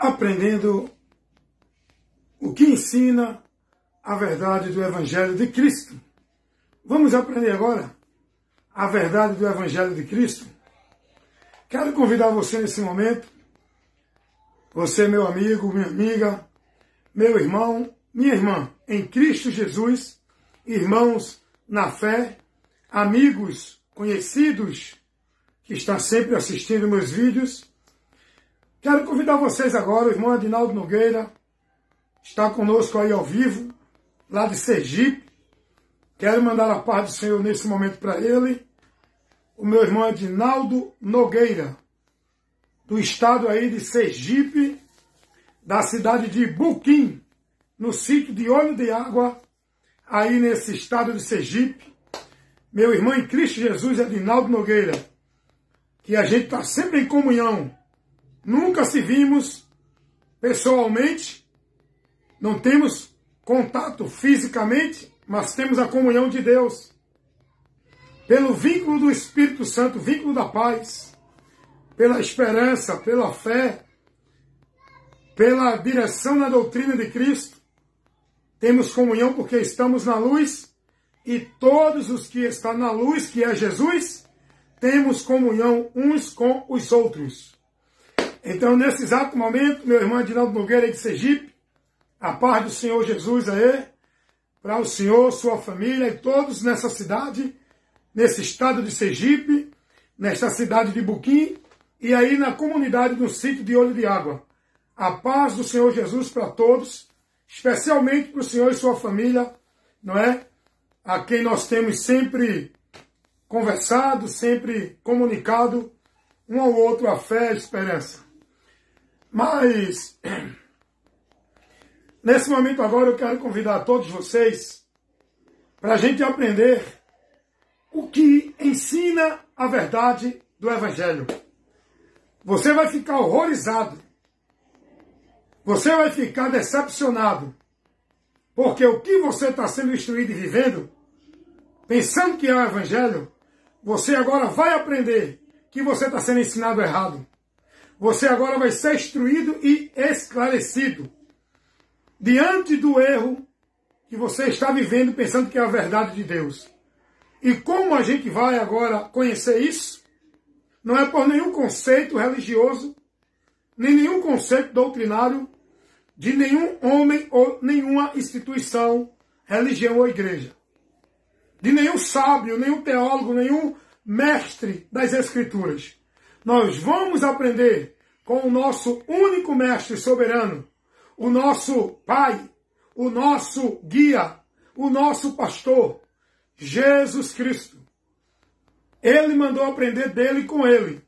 aprendendo o que ensina a verdade do Evangelho de Cristo. Vamos aprender agora a verdade do Evangelho de Cristo? Quero convidar você nesse momento, você meu amigo, minha amiga, meu irmão, minha irmã, em Cristo Jesus, irmãos na fé, amigos, conhecidos, que estão sempre assistindo meus vídeos. Quero convidar vocês agora, o irmão Adinaldo Nogueira está conosco aí ao vivo, lá de Sergipe. Quero mandar a paz do Senhor nesse momento para ele. O meu irmão Adinaldo Nogueira, do estado aí de Sergipe, da cidade de Buquim, no sítio de Olho de Água, aí nesse estado de Sergipe. Meu irmão em Cristo Jesus, Adinaldo Nogueira, que a gente está sempre em comunhão. Nunca se vimos pessoalmente, não temos contato fisicamente, mas temos a comunhão de Deus. Pelo vínculo do Espírito Santo, vínculo da paz, pela esperança, pela fé, pela direção na doutrina de Cristo, temos comunhão porque estamos na luz e todos os que estão na luz, que é Jesus, temos comunhão uns com os outros. Então, nesse exato momento, meu irmão Adinaldo Nogueira de Sergipe, a paz do Senhor Jesus aí, para o Senhor, sua família e todos nessa cidade, nesse estado de Sergipe, nesta cidade de Buquim, e aí na comunidade do sítio de Olho de Água. A paz do Senhor Jesus para todos, especialmente para o Senhor e sua família, não é? A quem nós temos sempre conversado, sempre comunicado um ao outro a fé e a esperança. Mas, nesse momento agora eu quero convidar a todos vocês para a gente aprender o que ensina a verdade do Evangelho. Você vai ficar horrorizado. Você vai ficar decepcionado. Porque o que você está sendo instruído e vivendo, pensando que é o Evangelho, você agora vai aprender que você está sendo ensinado errado. Você agora vai ser instruído e esclarecido diante do erro que você está vivendo pensando que é a verdade de Deus. E como a gente vai agora conhecer isso? Não é por nenhum conceito religioso, nem nenhum conceito doutrinário de nenhum homem ou nenhuma instituição, religião ou igreja. De nenhum sábio, nenhum teólogo, nenhum mestre das Escrituras. Nós vamos aprender com o nosso único mestre soberano, o nosso Pai, o nosso guia, o nosso pastor, Jesus Cristo. Ele mandou aprender dele com ele.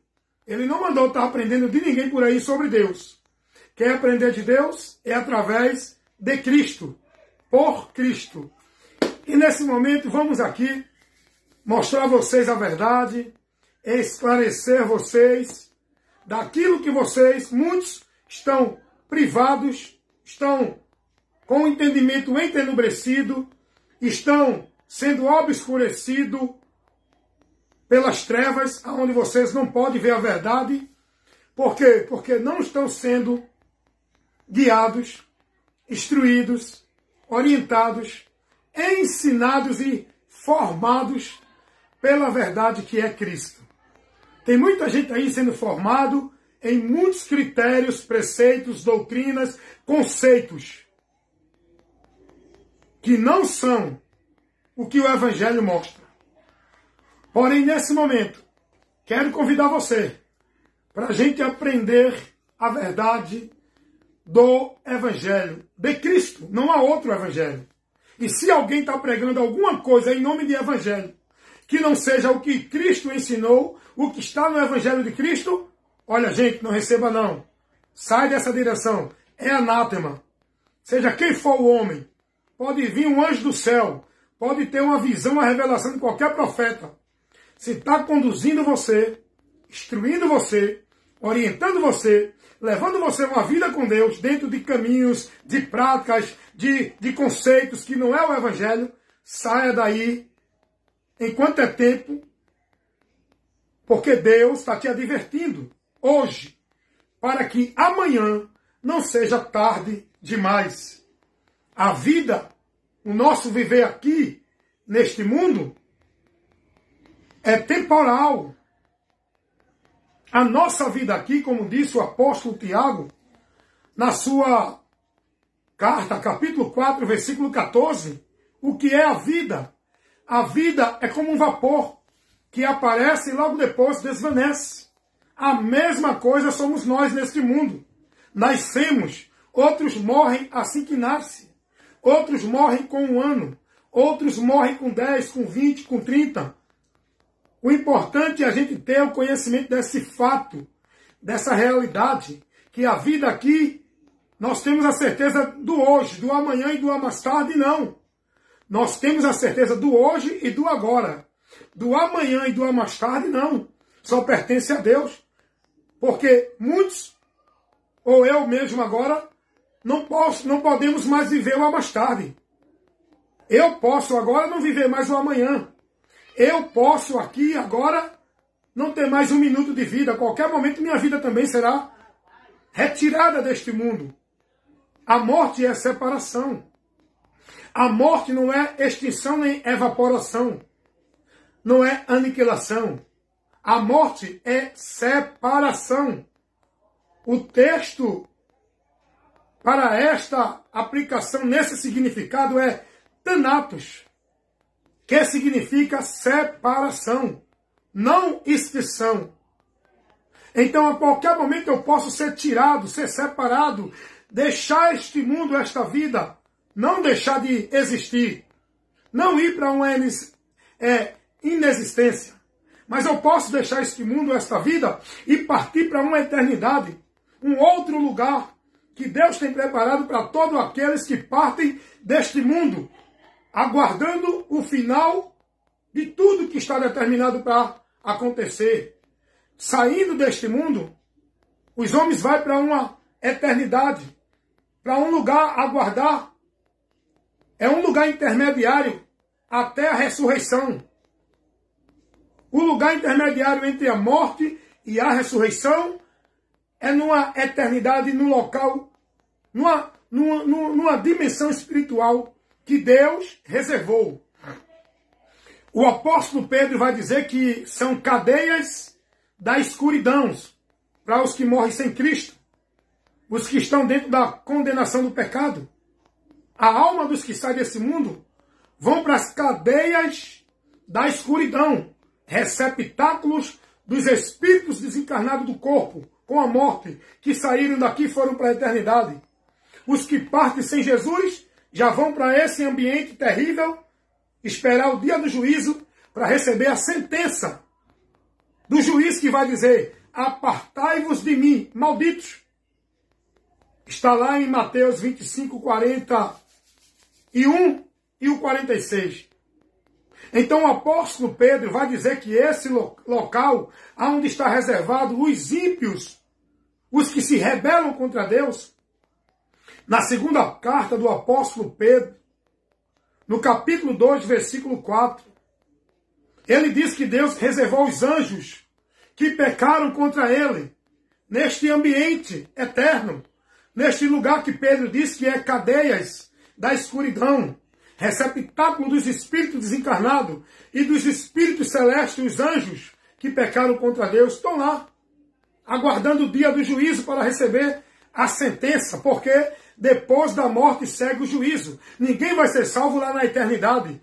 Ele não mandou estar aprendendo de ninguém por aí sobre Deus. Quer aprender de Deus? É através de Cristo, por Cristo. E nesse momento vamos aqui mostrar a vocês a verdade, esclarecer vocês daquilo que vocês, muitos, estão privados, estão com o entendimento entenebrecido, estão sendo obscurecidos pelas trevas, onde vocês não podem ver a verdade. Por quê? Porque não estão sendo guiados, instruídos, orientados, ensinados e formados pela verdade que é Cristo. Tem muita gente aí sendo formado em muitos critérios, preceitos, doutrinas, conceitos que não são o que o Evangelho mostra. Porém, nesse momento, quero convidar você para a gente aprender a verdade do Evangelho de Cristo. Não há outro Evangelho. E se alguém está pregando alguma coisa em nome de Evangelho, que não seja o que Cristo ensinou, o que está no Evangelho de Cristo, olha, gente, não receba não. Sai dessa direção. É anátema. Seja quem for o homem. Pode vir um anjo do céu. Pode ter uma visão, uma revelação de qualquer profeta. Se está conduzindo você, instruindo você, orientando você, levando você uma vida com Deus dentro de caminhos, de práticas, de conceitos que não é o Evangelho, saia daí enquanto é tempo, porque Deus está te advertindo hoje, para que amanhã não seja tarde demais. A vida, o nosso viver aqui, neste mundo, é temporal. A nossa vida aqui, como disse o apóstolo Tiago, na sua carta, capítulo 4, versículo 14, o que é a vida? A vida é como um vapor que aparece e logo depois desvanece. A mesma coisa somos nós neste mundo. Nascemos, outros morrem assim que nascem. Outros morrem com 1 ano, outros morrem com 10, com 20, com 30. O importante é a gente ter o conhecimento desse fato, dessa realidade, que a vida aqui, nós temos a certeza do hoje, do amanhã e do mais tarde, não. Nós temos a certeza do hoje e do agora. Do amanhã e do mais tarde, não. Só pertence a Deus. Porque muitos, ou eu mesmo agora, não podemos mais viver o mais tarde. Eu posso agora não viver mais o amanhã. Eu posso aqui agora não ter mais 1 minuto de vida. A qualquer momento minha vida também será retirada deste mundo. A morte é separação. A morte não é extinção nem evaporação. Não é aniquilação. A morte é separação. O texto para esta aplicação nesse significado é thanatos, que significa separação, não extinção. Então, a qualquer momento eu posso ser tirado, ser separado, deixar este mundo, esta vida, não deixar de existir, não ir para uma inexistência. Mas eu posso deixar este mundo, esta vida, e partir para uma eternidade, um outro lugar que Deus tem preparado para todos aqueles que partem deste mundo, aguardando o final de tudo que está determinado para acontecer. Saindo deste mundo, os homens vão para uma eternidade, para um lugar a aguardar. É um lugar intermediário até a ressurreição. O lugar intermediário entre a morte e a ressurreição é numa eternidade, num local, numa dimensão espiritual que Deus reservou. O apóstolo Pedro vai dizer que são cadeias da escuridão para os que morrem sem Cristo, os que estão dentro da condenação do pecado. A alma dos que saem desse mundo vão para as cadeias da escuridão, receptáculos dos espíritos desencarnados do corpo, com a morte, que saíram daqui e foram para a eternidade. Os que partem sem Jesus já vão para esse ambiente terrível, esperar o dia do juízo para receber a sentença do juiz que vai dizer: apartai-vos de mim, malditos. Está lá em Mateus 25, 41 e o 46. Então o apóstolo Pedro vai dizer que esse local, onde está reservado os ímpios, os que se rebelam contra Deus, na segunda carta do apóstolo Pedro, no capítulo 2, versículo 4, ele diz que Deus reservou os anjos que pecaram contra ele, neste ambiente eterno, neste lugar que Pedro diz que é cadeias da escuridão, receptáculo dos espíritos desencarnados e dos espíritos celestes, os anjos que pecaram contra Deus, estão lá, aguardando o dia do juízo para receber a sentença, porque depois da morte segue o juízo. Ninguém vai ser salvo lá na eternidade.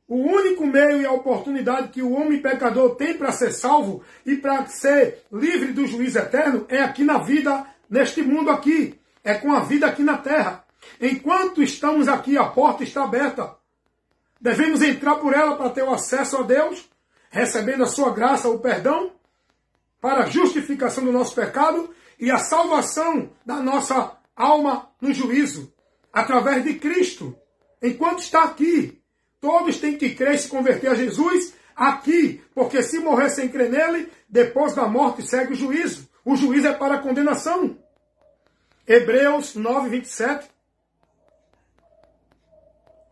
O único meio e a oportunidade que o homem pecador tem para ser salvo e para ser livre do juízo eterno é aqui na vida, neste mundo aqui. É com a vida aqui na terra. Enquanto estamos aqui, a porta está aberta. Devemos entrar por ela para ter o acesso a Deus, recebendo a sua graça, o perdão, para a justificação do nosso pecado e a salvação da nossa alma no juízo, através de Cristo. Enquanto está aqui, todos têm que crer e se converter a Jesus aqui, porque se morrer sem crer nele, depois da morte segue o juízo. O juízo é para a condenação. Hebreus 9, 27.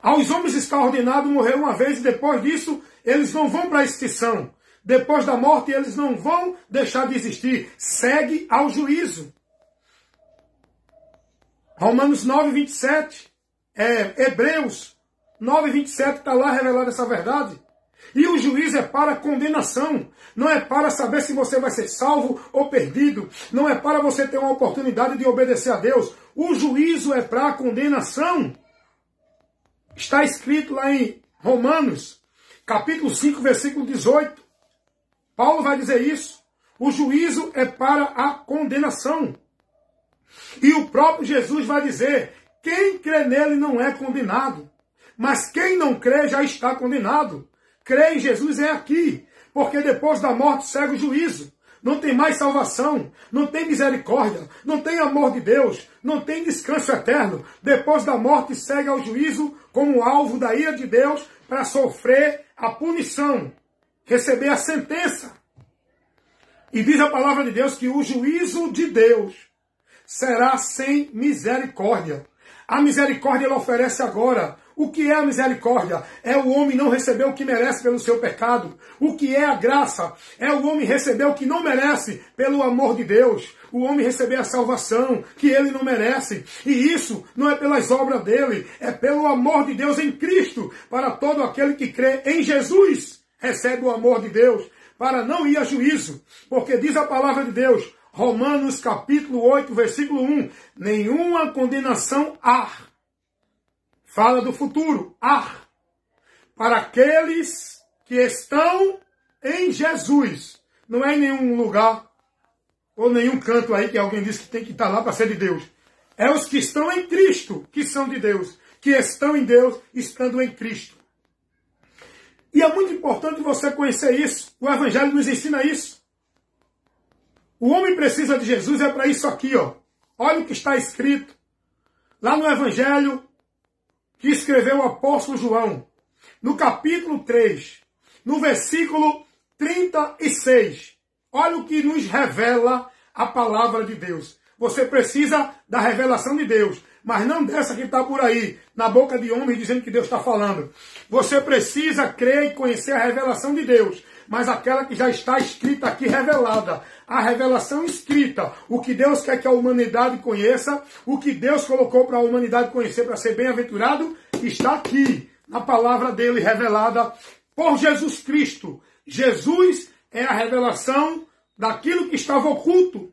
Aos homens está ordenado morrer uma vez e depois disso eles não vão para a extinção. Depois da morte eles não vão deixar de existir. Segue ao juízo. Romanos 9, 27. Hebreus 9, 27 está lá revelada essa verdade. E o juízo é para condenação. Não é para saber se você vai ser salvo ou perdido. Não é para você ter uma oportunidade de obedecer a Deus. O juízo é para condenação. Está escrito lá em Romanos, capítulo 5, versículo 18. Paulo vai dizer isso. O juízo é para a condenação. E o próprio Jesus vai dizer, quem crê nele não é condenado. Mas quem não crê já está condenado. Crer em Jesus é aqui, porque depois da morte segue o juízo. Não tem mais salvação, não tem misericórdia, não tem amor de Deus, não tem descanso eterno. Depois da morte segue ao juízo como alvo da ira de Deus para sofrer a punição, receber a sentença. E diz a palavra de Deus que o juízo de Deus será sem misericórdia. A misericórdia ele oferece agora. O que é a misericórdia? É o homem não receber o que merece pelo seu pecado. O que é a graça? É o homem receber o que não merece pelo amor de Deus. O homem receber a salvação que ele não merece. E isso não é pelas obras dele, é pelo amor de Deus em Cristo. Para todo aquele que crê em Jesus, recebe o amor de Deus, para não ir a juízo. Porque diz a palavra de Deus, Romanos capítulo 8, versículo 1, nenhuma condenação há. Fala do futuro. Para aqueles que estão em Jesus. Não é em nenhum lugar ou nenhum canto aí que alguém diz que tem que estar lá para ser de Deus. É os que estão em Cristo que são de Deus. Que estão em Deus estando em Cristo. E é muito importante você conhecer isso. O Evangelho nos ensina isso. O homem precisa de Jesus é para isso aqui, ó. Olha o que está escrito lá no Evangelho que escreveu o apóstolo João, no capítulo 3, no versículo 36. Olha o que nos revela a palavra de Deus. Você precisa da revelação de Deus, mas não dessa que está por aí, na boca de homens dizendo que Deus está falando. Você precisa crer e conhecer a revelação de Deus, mas aquela que já está escrita aqui, revelada. A revelação escrita, o que Deus quer que a humanidade conheça, o que Deus colocou para a humanidade conhecer para ser bem-aventurado, está aqui, na palavra dele revelada por Jesus Cristo. Jesus é a revelação daquilo que estava oculto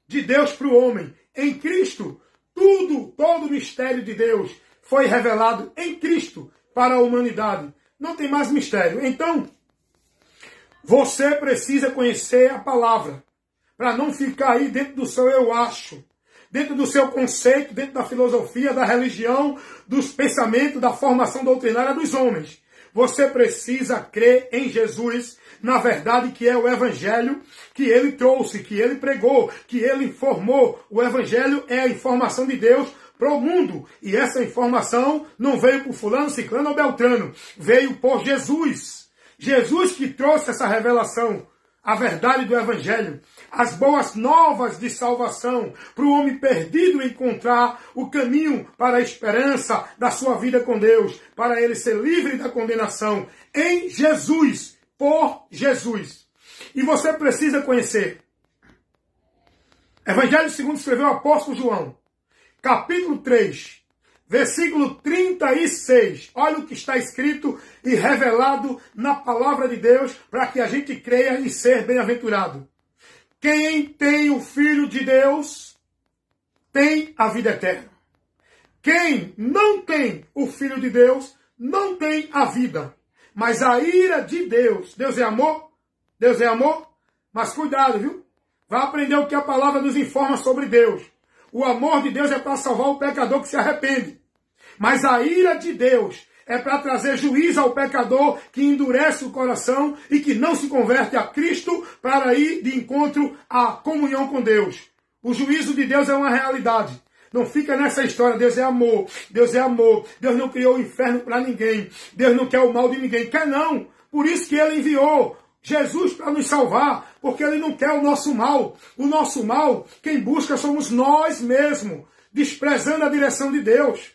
de Deus para o homem. Em Cristo, todo o mistério de Deus foi revelado em Cristo para a humanidade. Não tem mais mistério. Então, você precisa conhecer a palavra, para não ficar aí dentro do seu eu acho, dentro do seu conceito, dentro da filosofia, da religião, dos pensamentos, da formação doutrinária dos homens. Você precisa crer em Jesus, na verdade que é o Evangelho que ele trouxe, que ele pregou, que ele informou. O Evangelho é a informação de Deus para o mundo. E essa informação não veio por fulano, ciclano ou beltrano. Veio por Jesus. Jesus que trouxe essa revelação, a verdade do Evangelho, as boas novas de salvação, para o homem perdido encontrar o caminho para a esperança da sua vida com Deus, para ele ser livre da condenação em Jesus, por Jesus. E você precisa conhecer. Evangelho segundo escreveu o apóstolo João, capítulo 3, versículo 36. Olha o que está escrito e revelado na palavra de Deus para que a gente creia em ser bem-aventurado. Quem tem o Filho de Deus tem a vida eterna. Quem não tem o Filho de Deus não tem a vida. Mas a ira de Deus, Deus é amor? Deus é amor? Mas cuidado, viu? Vai aprender o que a palavra nos informa sobre Deus. O amor de Deus é para salvar o pecador que se arrepende. Mas a ira de Deus é para trazer juízo ao pecador que endurece o coração e que não se converte a Cristo para ir de encontro à comunhão com Deus. O juízo de Deus é uma realidade. Não fica nessa história, Deus é amor, Deus é amor. Deus não criou o inferno para ninguém. Deus não quer o mal de ninguém. Quer não. Por isso que ele enviou Jesus para nos salvar, porque ele não quer o nosso mal. O nosso mal, quem busca somos nós mesmos, desprezando a direção de Deus.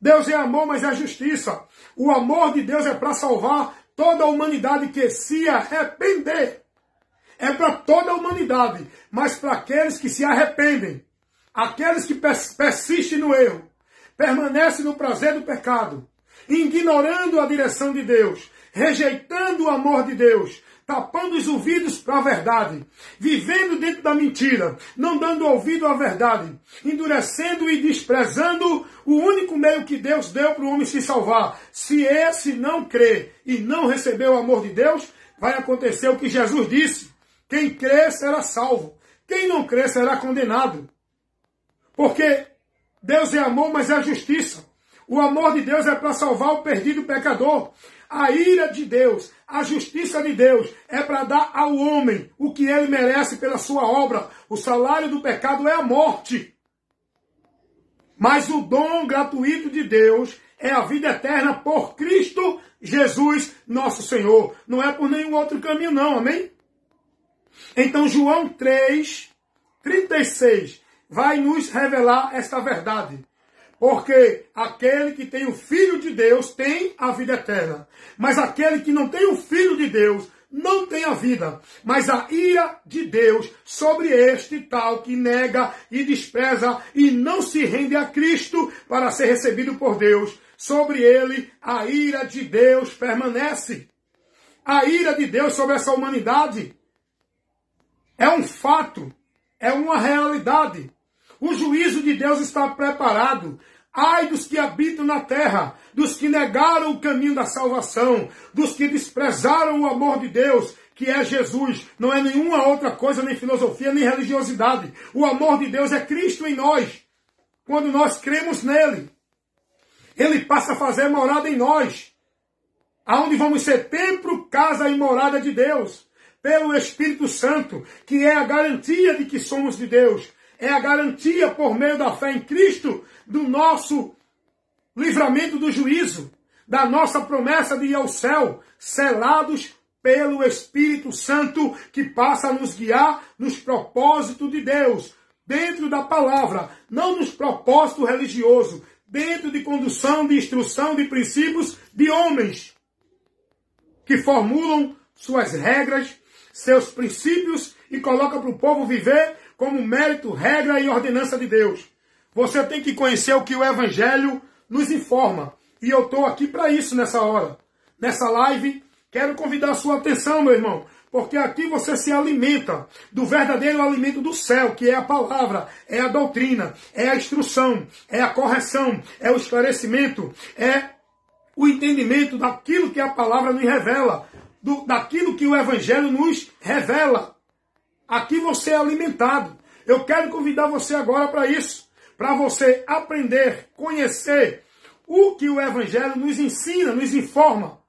Deus é amor, mas é justiça. O amor de Deus é para salvar toda a humanidade que se arrepender. É para toda a humanidade, mas para aqueles que se arrependem. Aqueles que persistem no erro, permanecem no prazer do pecado, ignorando a direção de Deus, rejeitando o amor de Deus, tapando os ouvidos para a verdade, vivendo dentro da mentira, não dando ouvido à verdade, endurecendo e desprezando o único meio que Deus deu para o homem se salvar. Se esse não crê e não receber o amor de Deus, vai acontecer o que Jesus disse: quem crê será salvo, quem não crê será condenado. Porque Deus é amor, mas é justiça. O amor de Deus é para salvar o perdido pecador. A ira de Deus, a justiça de Deus é para dar ao homem o que ele merece pela sua obra. O salário do pecado é a morte. Mas o dom gratuito de Deus é a vida eterna por Cristo Jesus, nosso Senhor. Não é por nenhum outro caminho não, amém? Então João 3:36 vai nos revelar esta verdade. Porque aquele que tem o Filho de Deus tem a vida eterna. Mas aquele que não tem o Filho de Deus não tem a vida. Mas a ira de Deus sobre este tal que nega e despreza e não se rende a Cristo para ser recebido por Deus. Sobre ele a ira de Deus permanece. A ira de Deus sobre essa humanidade é um fato, é uma realidade. O juízo de Deus está preparado. Ai dos que habitam na terra, dos que negaram o caminho da salvação, dos que desprezaram o amor de Deus, que é Jesus. Não é nenhuma outra coisa, nem filosofia, nem religiosidade. O amor de Deus é Cristo em nós. Quando nós cremos nele, ele passa a fazer morada em nós, aonde vamos ser templo, casa e morada de Deus, pelo Espírito Santo, que é a garantia de que somos de Deus. É a garantia, por meio da fé em Cristo, do nosso livramento do juízo, da nossa promessa de ir ao céu, selados pelo Espírito Santo, que passa a nos guiar nos propósitos de Deus, dentro da palavra, não nos propósitos religiosos, dentro de condução, de instrução, de princípios de homens, que formulam suas regras, seus princípios e colocam para o povo viver como mérito, regra e ordenança de Deus. Você tem que conhecer o que o Evangelho nos informa. E eu estou aqui para isso nessa hora. Nessa live, quero convidar a sua atenção, meu irmão. Porque aqui você se alimenta do verdadeiro alimento do céu, que é a palavra, é a doutrina, é a instrução, é a correção, é o esclarecimento, é o entendimento daquilo que a palavra nos revela, daquilo que o Evangelho nos revela. Aqui você é alimentado. Eu quero convidar você agora para isso. Para você aprender, conhecer o que o Evangelho nos ensina, nos informa.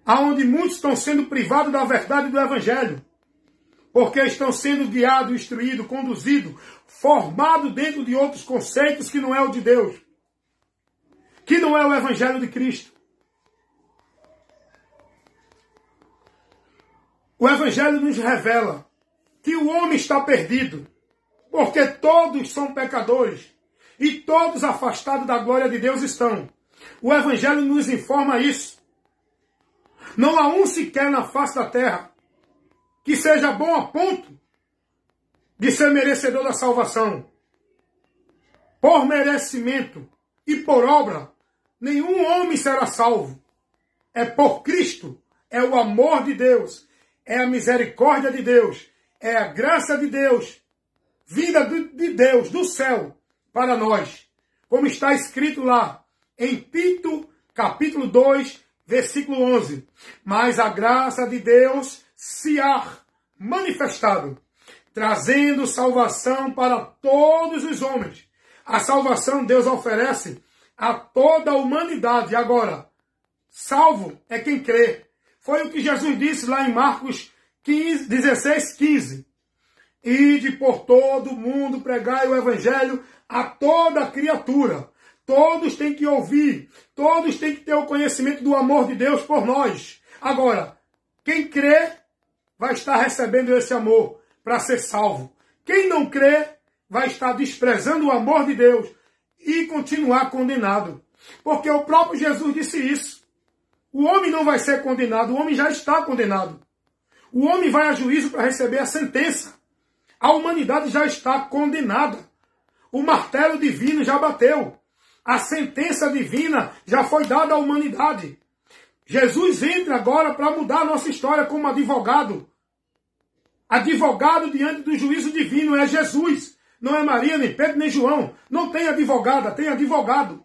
Aonde muitos estão sendo privados da verdade do Evangelho. Porque estão sendo guiados, instruídos, conduzidos, formados dentro de outros conceitos que não é o de Deus. Que não é o Evangelho de Cristo. O Evangelho nos revela que o homem está perdido, porque todos são pecadores e todos afastados da glória de Deus estão. O Evangelho nos informa isso. Não há um sequer na face da terra que seja bom a ponto de ser merecedor da salvação. Por merecimento e por obra, nenhum homem será salvo. É por Cristo, é o amor de Deus, é a misericórdia de Deus, é a graça de Deus, vinda de Deus, do céu, para nós. Como está escrito lá, em Tito, capítulo 2, versículo 11. Mas a graça de Deus se há manifestado, trazendo salvação para todos os homens. A salvação Deus oferece a toda a humanidade. Agora, salvo é quem crê. Foi o que Jesus disse lá em Marcos 16:15. Ide por todo o mundo, pregai o Evangelho a toda criatura. Todos têm que ouvir, todos têm que ter o conhecimento do amor de Deus por nós. Agora, quem crê vai estar recebendo esse amor para ser salvo. Quem não crê vai estar desprezando o amor de Deus e continuar condenado. Porque o próprio Jesus disse isso. O homem não vai ser condenado, o homem já está condenado. O homem vai a juízo para receber a sentença. A humanidade já está condenada. O martelo divino já bateu. A sentença divina já foi dada à humanidade. Jesus entra agora para mudar a nossa história como advogado. Advogado diante do juízo divino é Jesus. Não é Maria, nem Pedro, nem João. Não tem advogada, tem advogado.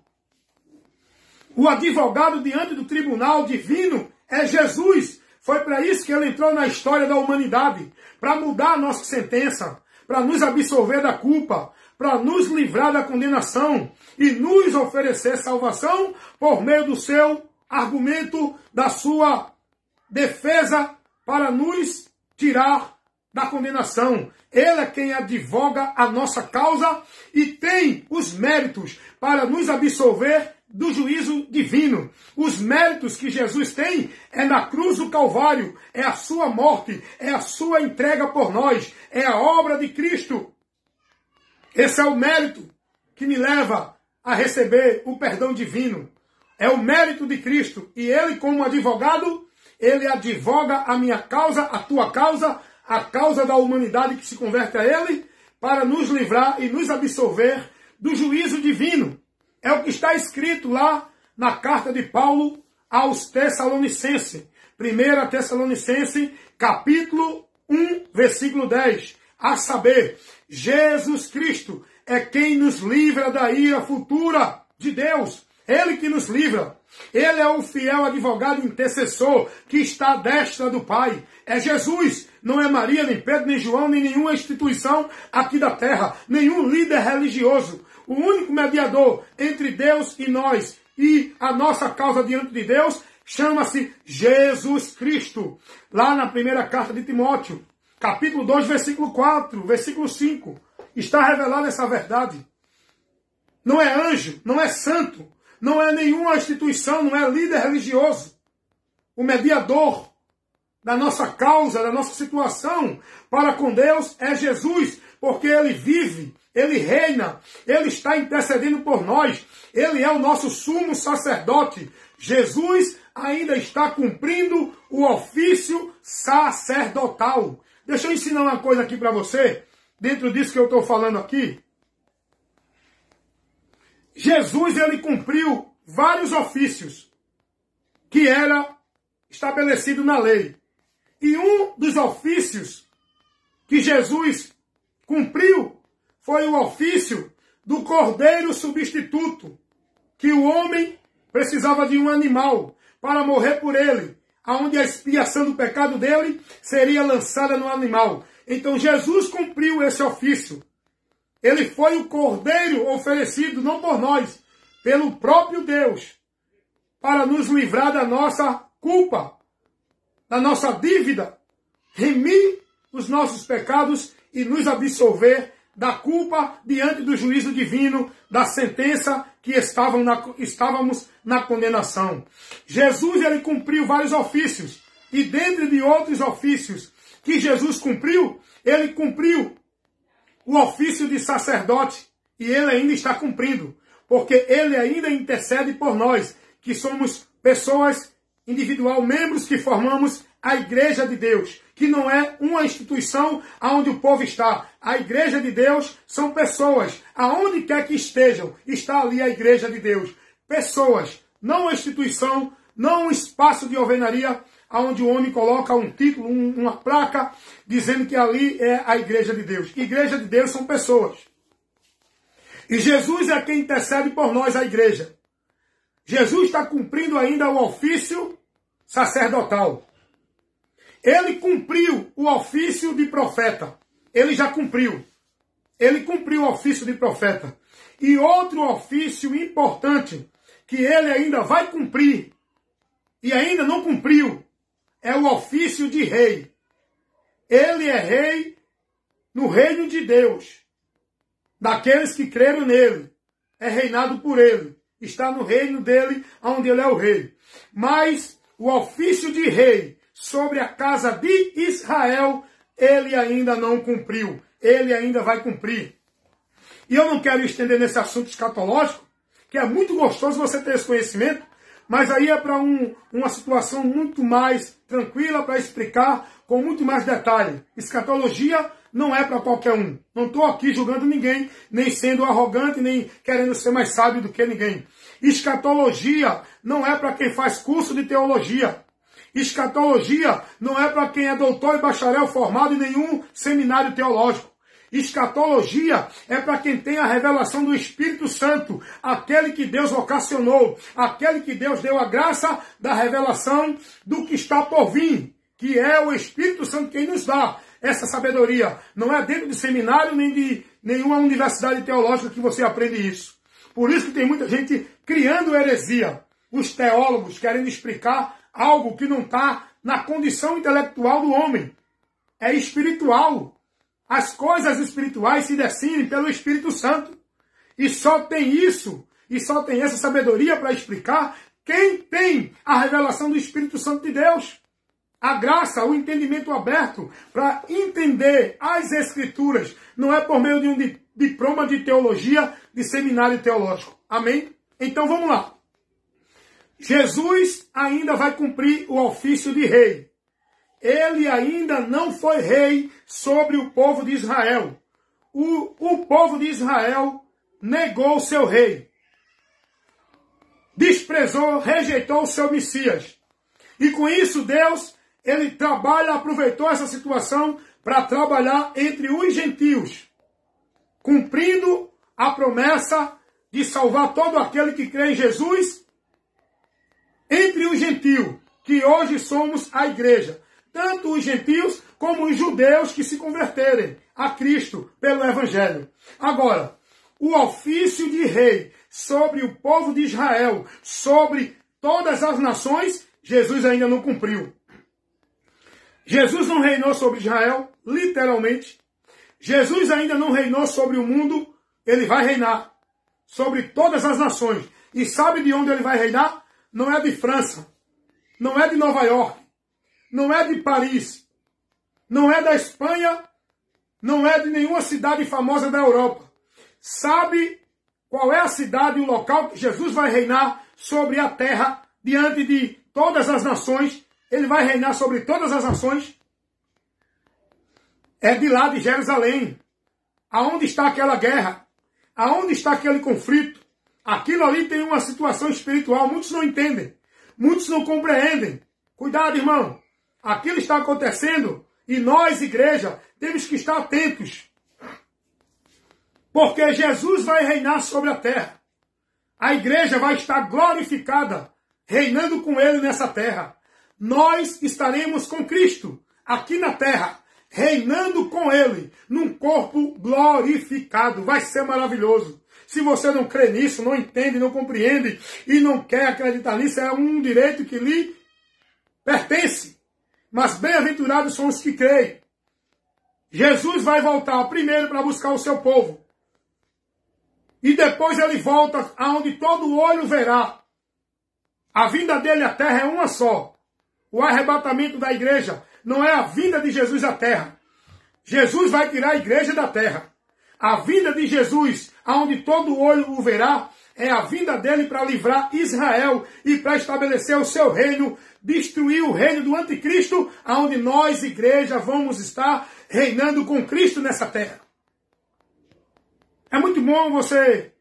O advogado diante do tribunal divino é Jesus. Foi para isso que ele entrou na história da humanidade. Para mudar a nossa sentença. Para nos absolver da culpa. Para nos livrar da condenação. E nos oferecer salvação por meio do seu argumento, da sua defesa, para nos tirar da condenação. Ele é quem advoga a nossa causa e tem os méritos para nos absolver do juízo divino. Os méritos que Jesus tem é na cruz do Calvário, é a sua morte, é a sua entrega por nós, é a obra de Cristo. Esse é o mérito que me leva a receber o perdão divino. É o mérito de Cristo. E ele, como advogado, ele advoga a minha causa, a tua causa, a causa da humanidade que se converte a ele, para nos livrar e nos absolver do juízo divino. É o que está escrito lá na carta de Paulo aos Tessalonicenses. 1 Tessalonicenses, capítulo 1, versículo 10. A saber, Jesus Cristo é quem nos livra da ira futura de Deus. Ele que nos livra. Ele é o fiel advogado intercessor que está à destra do Pai. É Jesus. Não é Maria, nem Pedro, nem João, nem nenhuma instituição aqui da terra. Nenhum líder religioso. O único mediador entre Deus e nós e a nossa causa diante de Deus chama-se Jesus Cristo. Lá na primeira carta de Timóteo, capítulo 2, versículo 4, versículo 5, está revelada essa verdade. Não é anjo, não é santo, não é nenhuma instituição, não é líder religioso. O mediador da nossa causa, da nossa situação para com Deus é Jesus, porque Ele vive, Ele reina, Ele está intercedendo por nós, Ele é o nosso sumo sacerdote. Jesus ainda está cumprindo o ofício sacerdotal. Deixa eu ensinar uma coisa aqui para você, dentro disso que eu estou falando aqui. Jesus, ele cumpriu vários ofícios que era estabelecido na lei. E um dos ofícios que Jesus cumpriu foi o ofício do cordeiro substituto, que o homem precisava de um animal para morrer por ele, aonde a expiação do pecado dele seria lançada no animal. Então Jesus cumpriu esse ofício. Ele foi o cordeiro oferecido, não por nós, pelo próprio Deus, para nos livrar da nossa culpa, da nossa dívida, remir os nossos pecados e nos absolver da culpa diante do juízo divino, da sentença que estávamos na condenação. Jesus, ele cumpriu vários ofícios, e dentre de outros ofícios que Jesus cumpriu, ele cumpriu o ofício de sacerdote, e ele ainda está cumprindo, porque ele ainda intercede por nós, que somos pessoas individual, membros que formamos a Igreja de Deus, que não é uma instituição onde o povo está. A Igreja de Deus são pessoas, aonde quer que estejam, está ali a Igreja de Deus. Pessoas, não uma instituição, não um espaço de alvenaria, onde o homem coloca um título, uma placa, dizendo que ali é a Igreja de Deus. Igreja de Deus são pessoas. E Jesus é quem intercede por nós, a Igreja. Jesus está cumprindo ainda o ofício sacerdotal. Ele cumpriu o ofício de profeta. Ele já cumpriu. Ele cumpriu o ofício de profeta. E outro ofício importante, que ele ainda vai cumprir, e ainda não cumpriu, é o ofício de rei. Ele é rei no reino de Deus. Daqueles que creram nele. É reinado por ele. Está no reino dele, onde ele é o rei. Mas o ofício de rei sobre a casa de Israel, ele ainda não cumpriu. Ele ainda vai cumprir. E eu não quero estender nesse assunto escatológico, que é muito gostoso você ter esse conhecimento, mas aí é para uma situação muito mais tranquila para explicar com muito mais detalhe. Escatologia não é para qualquer um. Não estou aqui julgando ninguém, nem sendo arrogante, nem querendo ser mais sábio do que ninguém. Escatologia não é para quem faz curso de teologia. Escatologia não é para quem é doutor e bacharel formado em nenhum seminário teológico. Escatologia é para quem tem a revelação do Espírito Santo, aquele que Deus vocacionou, aquele que Deus deu a graça da revelação do que está por vir, que é o Espírito Santo quem nos dá essa sabedoria. Não é dentro de seminário nem de nenhuma universidade teológica que você aprende isso. Por isso que tem muita gente criando heresia. Os teólogos querendo explicar algo que não está na condição intelectual do homem. É espiritual. As coisas espirituais se decidem pelo Espírito Santo. E só tem isso, e só tem essa sabedoria para explicar quem tem a revelação do Espírito Santo de Deus. A graça, o entendimento aberto para entender as Escrituras. Não é por meio de um diploma de teologia, de seminário teológico. Amém? Então vamos lá. Jesus ainda vai cumprir o ofício de rei. Ele ainda não foi rei sobre o povo de Israel. O povo de Israel negou o seu rei. Desprezou, rejeitou o seu Messias. E com isso Deus, ele aproveitou essa situação para trabalhar entre os gentios, cumprindo a promessa de salvar todo aquele que crê em Jesus entre os gentios, que hoje somos a igreja. Tanto os gentios como os judeus que se converterem a Cristo pelo Evangelho. Agora, o ofício de rei sobre o povo de Israel, sobre todas as nações, Jesus ainda não cumpriu. Jesus não reinou sobre Israel, literalmente. Jesus ainda não reinou sobre o mundo, ele vai reinar sobre todas as nações. E sabe de onde ele vai reinar? Não é de França, não é de Nova York, não é de Paris, não é da Espanha, não é de nenhuma cidade famosa da Europa. Sabe qual é a cidade e o local que Jesus vai reinar sobre a terra, diante de todas as nações? Ele vai reinar sobre todas as nações. É de lá de Jerusalém. Aonde está aquela guerra? Aonde está aquele conflito? Aquilo ali tem uma situação espiritual. Muitos não entendem. Muitos não compreendem. Cuidado, irmão. Aquilo está acontecendo e nós, igreja, temos que estar atentos. Porque Jesus vai reinar sobre a terra. A igreja vai estar glorificada, reinando com ele nessa terra. Nós estaremos com Cristo aqui na terra, reinando com ele, num corpo glorificado. Vai ser maravilhoso. Se você não crê nisso, não entende, não compreende e não quer acreditar nisso, é um direito que lhe pertence. Mas bem-aventurados são os que creem. Jesus vai voltar primeiro para buscar o seu povo. E depois ele volta aonde todo olho verá. A vinda dele à terra é uma só. O arrebatamento da igreja não é a vinda de Jesus à terra. Jesus vai tirar a igreja da terra. A vinda de Jesus, aonde todo olho o verá, é a vinda dele para livrar Israel e para estabelecer o seu reino, destruir o reino do anticristo, aonde nós, igreja, vamos estar reinando com Cristo nessa terra. É muito bom você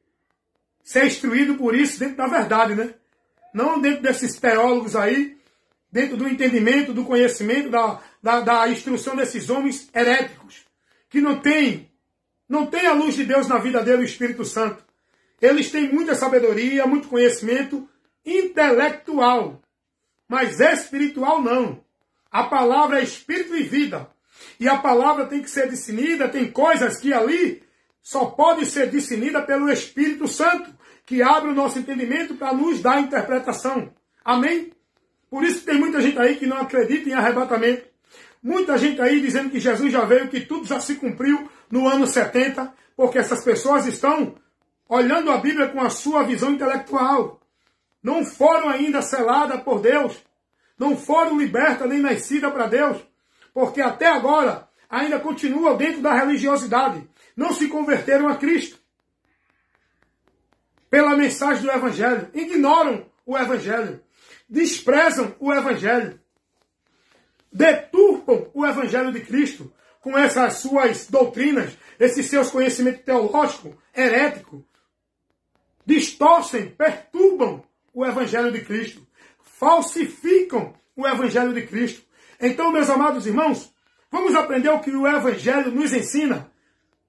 ser instruído por isso dentro da verdade, né? Não dentro desses teólogos aí, dentro do entendimento, do conhecimento, da instrução desses homens heréticos, que não tem a luz de Deus na vida dele, o Espírito Santo. Eles têm muita sabedoria, muito conhecimento intelectual, mas espiritual não. A palavra é espírito e vida. E a palavra tem que ser discernida, tem coisas que ali só pode ser discernida pelo Espírito Santo, que abre o nosso entendimento para nos dar interpretação. Amém? Por isso tem muita gente aí que não acredita em arrebatamento. Muita gente aí dizendo que Jesus já veio, que tudo já se cumpriu no ano 70, porque essas pessoas estão olhando a Bíblia com a sua visão intelectual. Não foram ainda seladas por Deus. Não foram libertas nem nascidas para Deus. Porque até agora ainda continuam dentro da religiosidade. Não se converteram a Cristo. Pela mensagem do Evangelho. Ignoram o Evangelho. Desprezam o Evangelho. Deturpam o Evangelho de Cristo. com essas suas doutrinas, esses seus conhecimentos teológicos, heréticos, distorcem, perturbam o Evangelho de Cristo, falsificam o Evangelho de Cristo. Então, meus amados irmãos, vamos aprender o que o Evangelho nos ensina.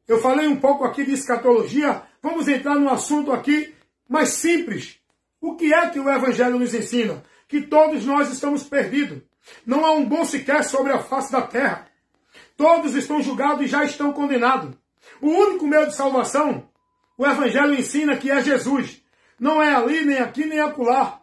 Eu falei um pouco aqui de escatologia, vamos entrar num assunto aqui mais simples. O que é que o Evangelho nos ensina? Que todos nós estamos perdidos. Não há um bom sequer sobre a face da terra. Todos estão julgados e já estão condenados. O único meio de salvação, o Evangelho ensina que é Jesus. Não é ali, nem aqui, nem acolá.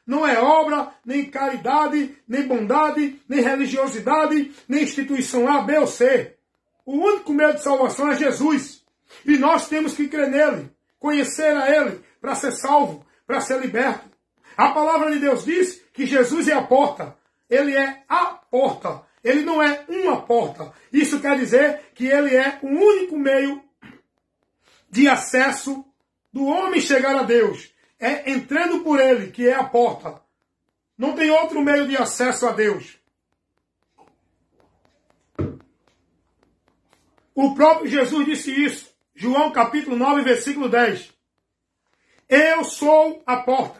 Não é obra, nem caridade, nem bondade, nem religiosidade, nem instituição A, B ou C. O único meio de salvação é Jesus. E nós temos que crer nele, conhecer a ele, para ser salvo, para ser liberto. A palavra de Deus diz que Jesus é a porta. Ele é a porta. Ele não é uma porta. Isso quer dizer que ele é o único meio de acesso do homem chegar a Deus. É entrando por ele, que é a porta. Não tem outro meio de acesso a Deus. O próprio Jesus disse isso. João capítulo 9, versículo 10. Eu sou a porta.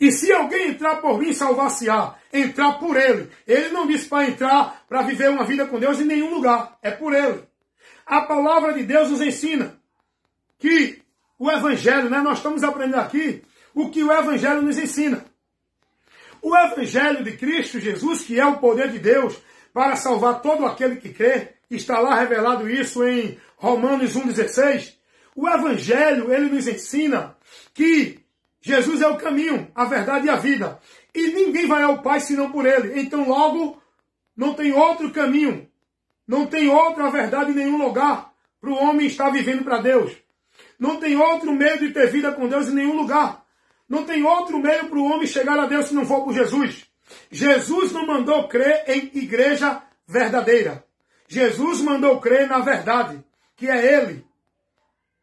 E se alguém entrar por mim, salvar-se-á. Entrar por ele. Ele não disse para entrar, para viver uma vida com Deus em nenhum lugar. É por ele. A palavra de Deus nos ensina que o Evangelho, nós estamos aprendendo aqui o que o Evangelho nos ensina. O Evangelho de Cristo Jesus, que é o poder de Deus para salvar todo aquele que crê, está lá revelado isso em Romanos 1,16. O Evangelho, ele nos ensina que Jesus é o caminho, a verdade e a vida. E ninguém vai ao Pai senão por ele. Então, logo, não tem outro caminho. Não tem outra verdade em nenhum lugar para o homem estar vivendo para Deus. Não tem outro meio de ter vida com Deus em nenhum lugar. Não tem outro meio para o homem chegar a Deus se não for por Jesus. Jesus não mandou crer em igreja verdadeira. Jesus mandou crer na verdade, que é Ele.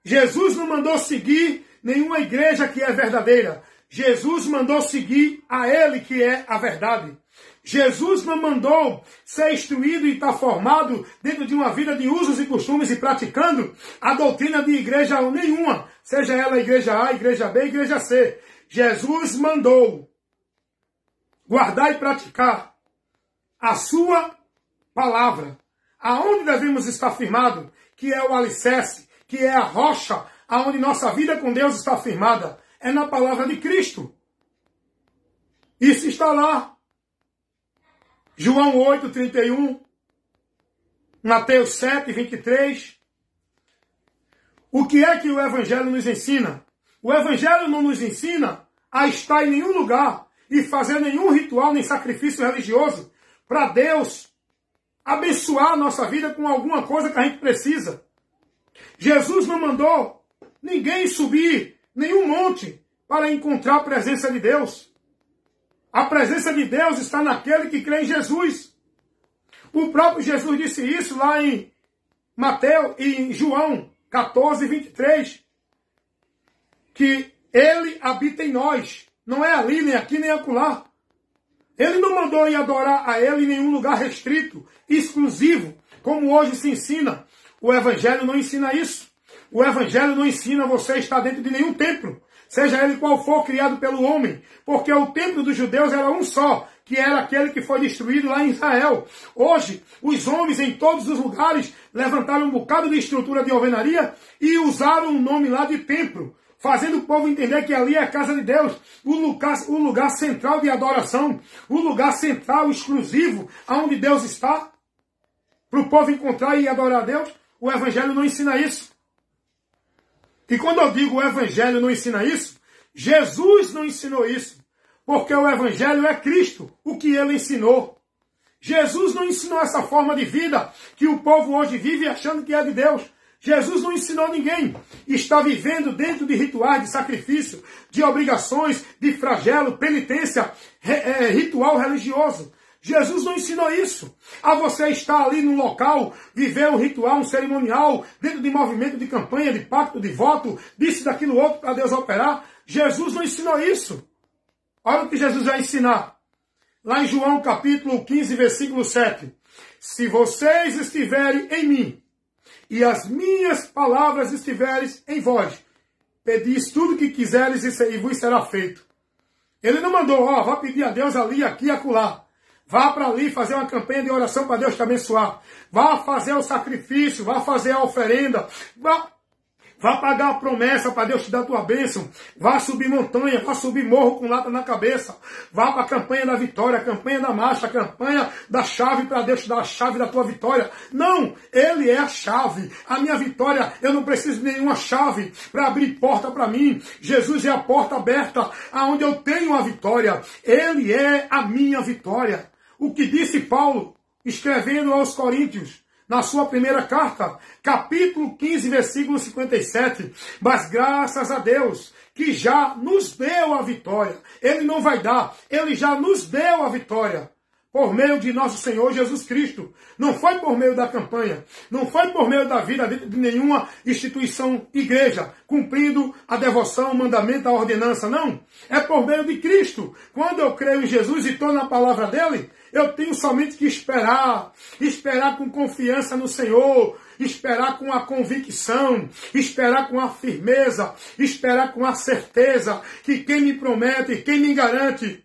Jesus não mandou seguir nenhuma igreja que é verdadeira. Jesus mandou seguir a Ele, que é a verdade. Jesus não mandou ser instruído e estar formado dentro de uma vida de usos e costumes e praticando a doutrina de igreja nenhuma, seja ela a igreja A, igreja B, igreja C. Jesus mandou guardar e praticar a sua palavra, aonde devemos estar firmados, que é o alicerce, que é a rocha, aonde nossa vida com Deus está firmada, é na palavra de Cristo. Isso está lá. João 8, 31, Mateus 7, 23. O que é que o Evangelho nos ensina? O Evangelho não nos ensina a estar em nenhum lugar e fazer nenhum ritual nem sacrifício religioso para Deus abençoar a nossa vida com alguma coisa que a gente precisa. Jesus não mandou ninguém subir nenhum monte para encontrar a presença de Deus. A presença de Deus está naquele que crê em Jesus. O próprio Jesus disse isso lá em Mateus e em João 14, 23. Que ele habita em nós. Não é ali, nem aqui, nem acolá. Ele não mandou ir adorar a ele em nenhum lugar restrito, exclusivo, como hoje se ensina. O Evangelho não ensina isso. O Evangelho não ensina você a estar dentro de nenhum templo, seja ele qual for, criado pelo homem, porque o templo dos judeus era um só, que era aquele que foi destruído lá em Israel. Hoje, os homens em todos os lugares levantaram um bocado de estrutura de alvenaria e usaram o nome lá de templo, fazendo o povo entender que ali é a casa de Deus, o lugar central de adoração, o lugar central, exclusivo, onde Deus está, para o povo encontrar e adorar a Deus. O Evangelho não ensina isso. E quando eu digo o Evangelho não ensina isso, Jesus não ensinou isso. Porque o Evangelho é Cristo, o que ele ensinou. Jesus não ensinou essa forma de vida que o povo hoje vive achando que é de Deus. Jesus não ensinou ninguém. Está vivendo dentro de rituais de sacrifício, de obrigações, de flagelo, penitência, ritual religioso. Jesus não ensinou isso. A você estar ali num local, viver um ritual, um cerimonial, dentro de movimento de campanha, de pacto, de voto, disso, daquilo outro, para Deus operar. Jesus não ensinou isso. Olha o que Jesus vai ensinar. Lá em João capítulo 15, versículo 7. se vocês estiverem em mim, e as minhas palavras estiverem em vós, pedis tudo o que quiseres e vos será feito. Ele não mandou, vá pedir a Deus ali, aqui e acolá. Vá para ali fazer uma campanha de oração para Deus te abençoar. Vá fazer o sacrifício, vá fazer a oferenda, vá pagar a promessa para Deus te dar a tua bênção. Vá subir montanha, vá subir morro com lata na cabeça. Vá para a campanha da vitória, a campanha da marcha, a campanha da chave para Deus te dar a chave da tua vitória. Não, Ele é a chave. A minha vitória, eu não preciso de nenhuma chave para abrir porta para mim. Jesus é a porta aberta aonde eu tenho a vitória. Ele é a minha vitória. O que disse Paulo, escrevendo aos Coríntios, na sua primeira carta, capítulo 15, versículo 57. Mas graças a Deus, que já nos deu a vitória. Ele não vai dar, Ele já nos deu a vitória. Por meio de nosso Senhor Jesus Cristo. Não foi por meio da campanha. Não foi por meio da vida de nenhuma instituição, igreja, cumprindo a devoção, o mandamento, a ordenança. Não. É por meio de Cristo. Quando eu creio em Jesus e estou na palavra dele, eu tenho somente que esperar. Esperar com confiança no Senhor. Esperar com a convicção. Esperar com a firmeza. Esperar com a certeza que quem me promete, quem me garante,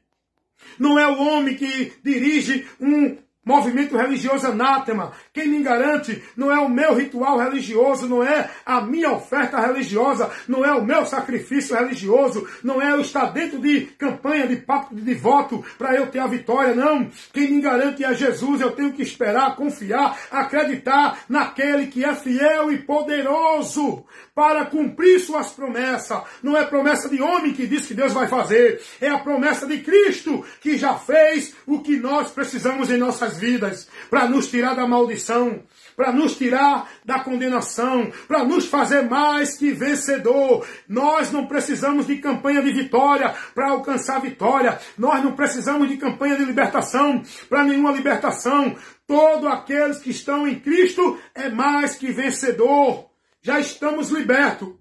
não é o homem que dirige um movimento religioso anátema. Quem me garante não é o meu ritual religioso, não é a minha oferta religiosa, não é o meu sacrifício religioso, não é eu estar dentro de campanha, de pacto de voto para eu ter a vitória, não. Quem me garante é Jesus. Eu tenho que esperar, confiar, acreditar naquele que é fiel e poderoso para cumprir suas promessas. Não é promessa de homem que diz que Deus vai fazer, é a promessa de Cristo que já fez o que nós precisamos em nossas vidas, para nos tirar da maldição, para nos tirar da condenação, para nos fazer mais que vencedor. Nós não precisamos de campanha de vitória para alcançar vitória. Nós não precisamos de campanha de libertação para nenhuma libertação. Todos aqueles que estão em Cristo é mais que vencedor. Já estamos libertos.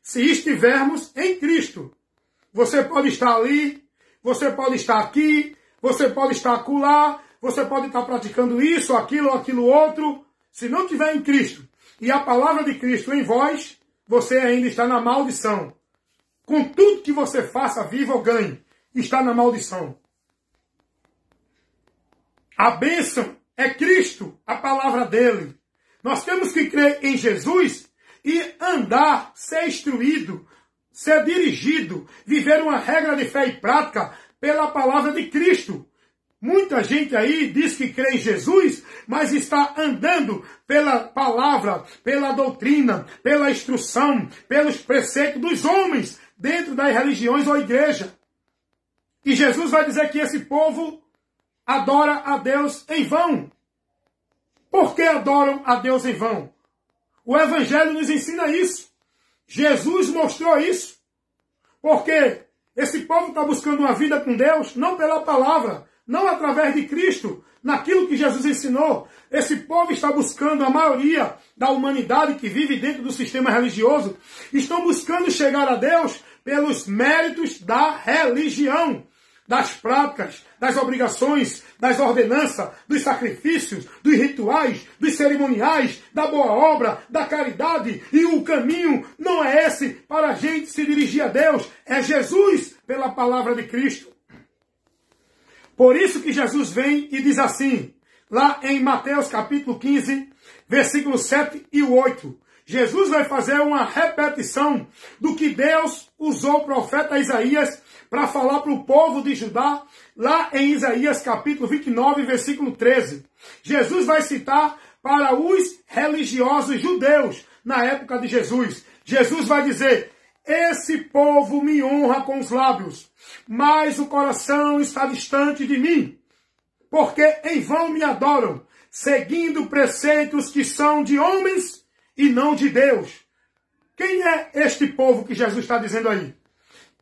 Se estivermos em Cristo. Você pode estar ali, você pode estar aqui, você pode estar acolá, você pode estar praticando isso, aquilo outro. Se não estiver em Cristo e a palavra de Cristo em vós, você ainda está na maldição. Com tudo que você faça, viva ou ganhe, está na maldição. A bênção é Cristo, a palavra dele. Nós temos que crer em Jesus e andar, ser instruído, ser dirigido, viver uma regra de fé e prática pela palavra de Cristo. Muita gente aí diz que crê em Jesus, mas está andando pela palavra, pela doutrina, pela instrução, pelos preceitos dos homens dentro das religiões ou igreja. E Jesus vai dizer que esse povo adora a Deus em vão. Por que adoram a Deus em vão? O Evangelho nos ensina isso. Jesus mostrou isso. Porque esse povo está buscando uma vida com Deus, não pela palavra, não através de Cristo, naquilo que Jesus ensinou. Esse povo está buscando, a maioria da humanidade que vive dentro do sistema religioso, estão buscando chegar a Deus pelos méritos da religião, das práticas, das obrigações, das ordenanças, dos sacrifícios, dos rituais, dos cerimoniais, da boa obra, da caridade. E o caminho não é esse para a gente se dirigir a Deus, é Jesus pela palavra de Cristo. Por isso que Jesus vem e diz assim, lá em Mateus capítulo 15, versículos 7 e 8. Jesus vai fazer uma repetição do que Deus usou o profeta Isaías para falar para o povo de Judá, lá em Isaías capítulo 29, versículo 13. Jesus vai citar para os religiosos judeus na época de Jesus. Jesus vai dizer: esse povo me honra com os lábios, mas o coração está distante de mim, porque em vão me adoram, seguindo preceitos que são de homens e não de Deus. Quem é este povo que Jesus está dizendo aí?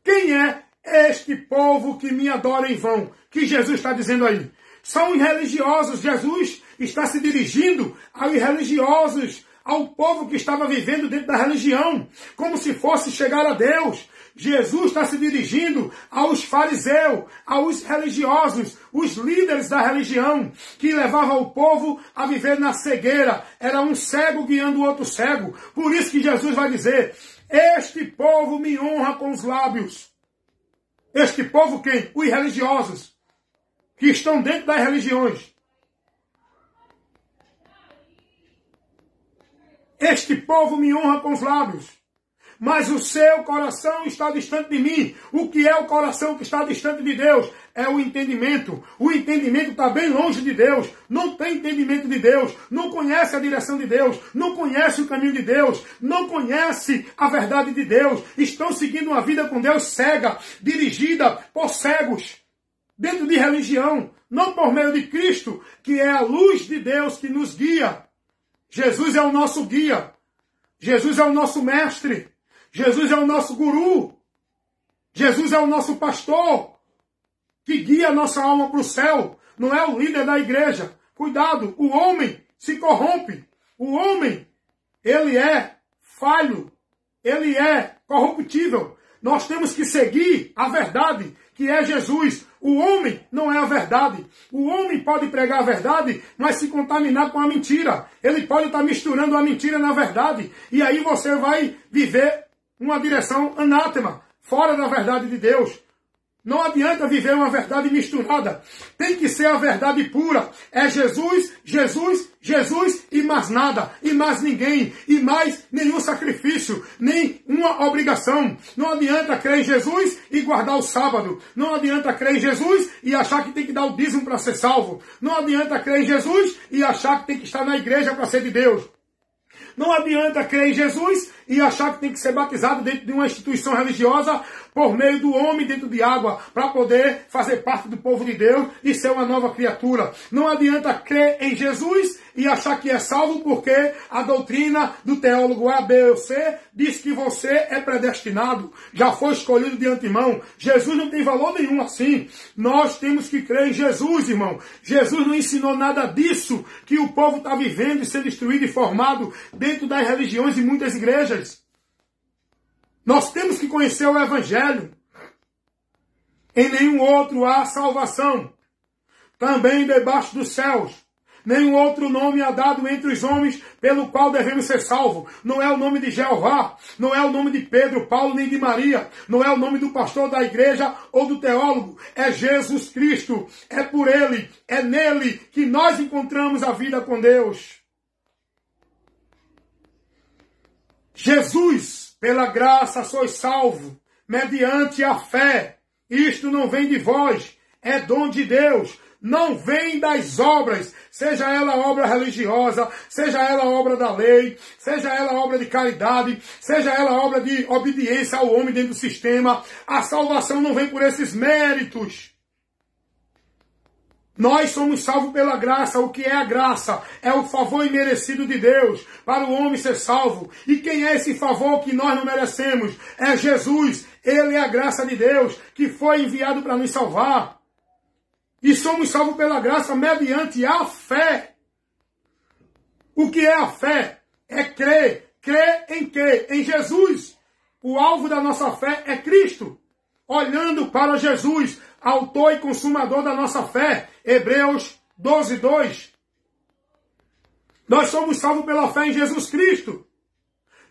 Quem é este povo que me adora em vão, que Jesus está dizendo aí? São os religiosos. Jesus está se dirigindo aos religiosos, ao povo que estava vivendo dentro da religião, como se fosse chegar a Deus, Jesus está se dirigindo aos fariseus, aos religiosos, os líderes da religião, que levavam o povo a viver na cegueira. Era um cego guiando o outro cego. Por isso que Jesus vai dizer, este povo me honra com os lábios. Este povo quem? Os religiosos, que estão dentro das religiões. Este povo me honra com os lábios, mas o seu coração está distante de mim. O que é o coração que está distante de Deus? É o entendimento. O entendimento está bem longe de Deus. Não tem entendimento de Deus. Não conhece a direção de Deus. Não conhece o caminho de Deus. Não conhece a verdade de Deus. Estão seguindo uma vida com Deus cega, dirigida por cegos, dentro de religião, não por meio de Cristo, que é a luz de Deus que nos guia. Jesus é o nosso guia. Jesus é o nosso mestre. Jesus é o nosso guru. Jesus é o nosso pastor, que guia a nossa alma para o céu. Não é o líder da igreja. Cuidado, o homem se corrompe. O homem, ele é falho. Ele é corruptível. Nós temos que seguir a verdade, que é Jesus. O homem não é a verdade. O homem pode pregar a verdade, mas se contaminar com a mentira. Ele pode estar misturando a mentira na verdade. E aí você vai viver uma direção anátema, fora da verdade de Deus. Não adianta viver uma verdade misturada. Tem que ser a verdade pura. É Jesus, Jesus, Jesus e mais nada. E mais ninguém. E mais nenhum sacrifício. Nem uma obrigação. Não adianta crer em Jesus e guardar o sábado. Não adianta crer em Jesus e achar que tem que dar o dízimo para ser salvo. Não adianta crer em Jesus e achar que tem que estar na igreja para ser de Deus. Não adianta crer em Jesus e achar que tem que ser batizado dentro de uma instituição religiosa por meio do homem dentro de água para poder fazer parte do povo de Deus e ser uma nova criatura. Não adianta crer em Jesus e achar que é salvo porque a doutrina do teólogo A, B ou C diz que você é predestinado, já foi escolhido de antemão. Jesus não tem valor nenhum assim. Nós temos que crer em Jesus, irmão. Jesus não ensinou nada disso que o povo está vivendo e sendo instruído e formado dentro das religiões e muitas igrejas. Nós temos que conhecer o Evangelho. Em nenhum outro há salvação. Também debaixo dos céus. Nenhum outro nome há dado entre os homens pelo qual devemos ser salvos. Não é o nome de Jeová, não é o nome de Pedro, Paulo nem de Maria, não é o nome do pastor da igreja ou do teólogo. É Jesus Cristo, é por Ele, é nele que nós encontramos a vida com Deus. Jesus, pela graça sois salvo, mediante a fé. Isto não vem de vós, é dom de Deus. Não vem das obras, seja ela obra religiosa, seja ela obra da lei, seja ela obra de caridade, seja ela obra de obediência ao homem dentro do sistema. A salvação não vem por esses méritos. Nós somos salvos pela graça. O que é a graça? É o favor imerecido de Deus para o homem ser salvo. E quem é esse favor que nós não merecemos? É Jesus. Ele é a graça de Deus que foi enviado para nos salvar. E somos salvos pela graça mediante a fé. O que é a fé? É crer. Crer em quê? Em Jesus. O alvo da nossa fé é Cristo. Olhando para Jesus, autor e consumador da nossa fé. Hebreus 12, 2. Nós somos salvos pela fé em Jesus Cristo.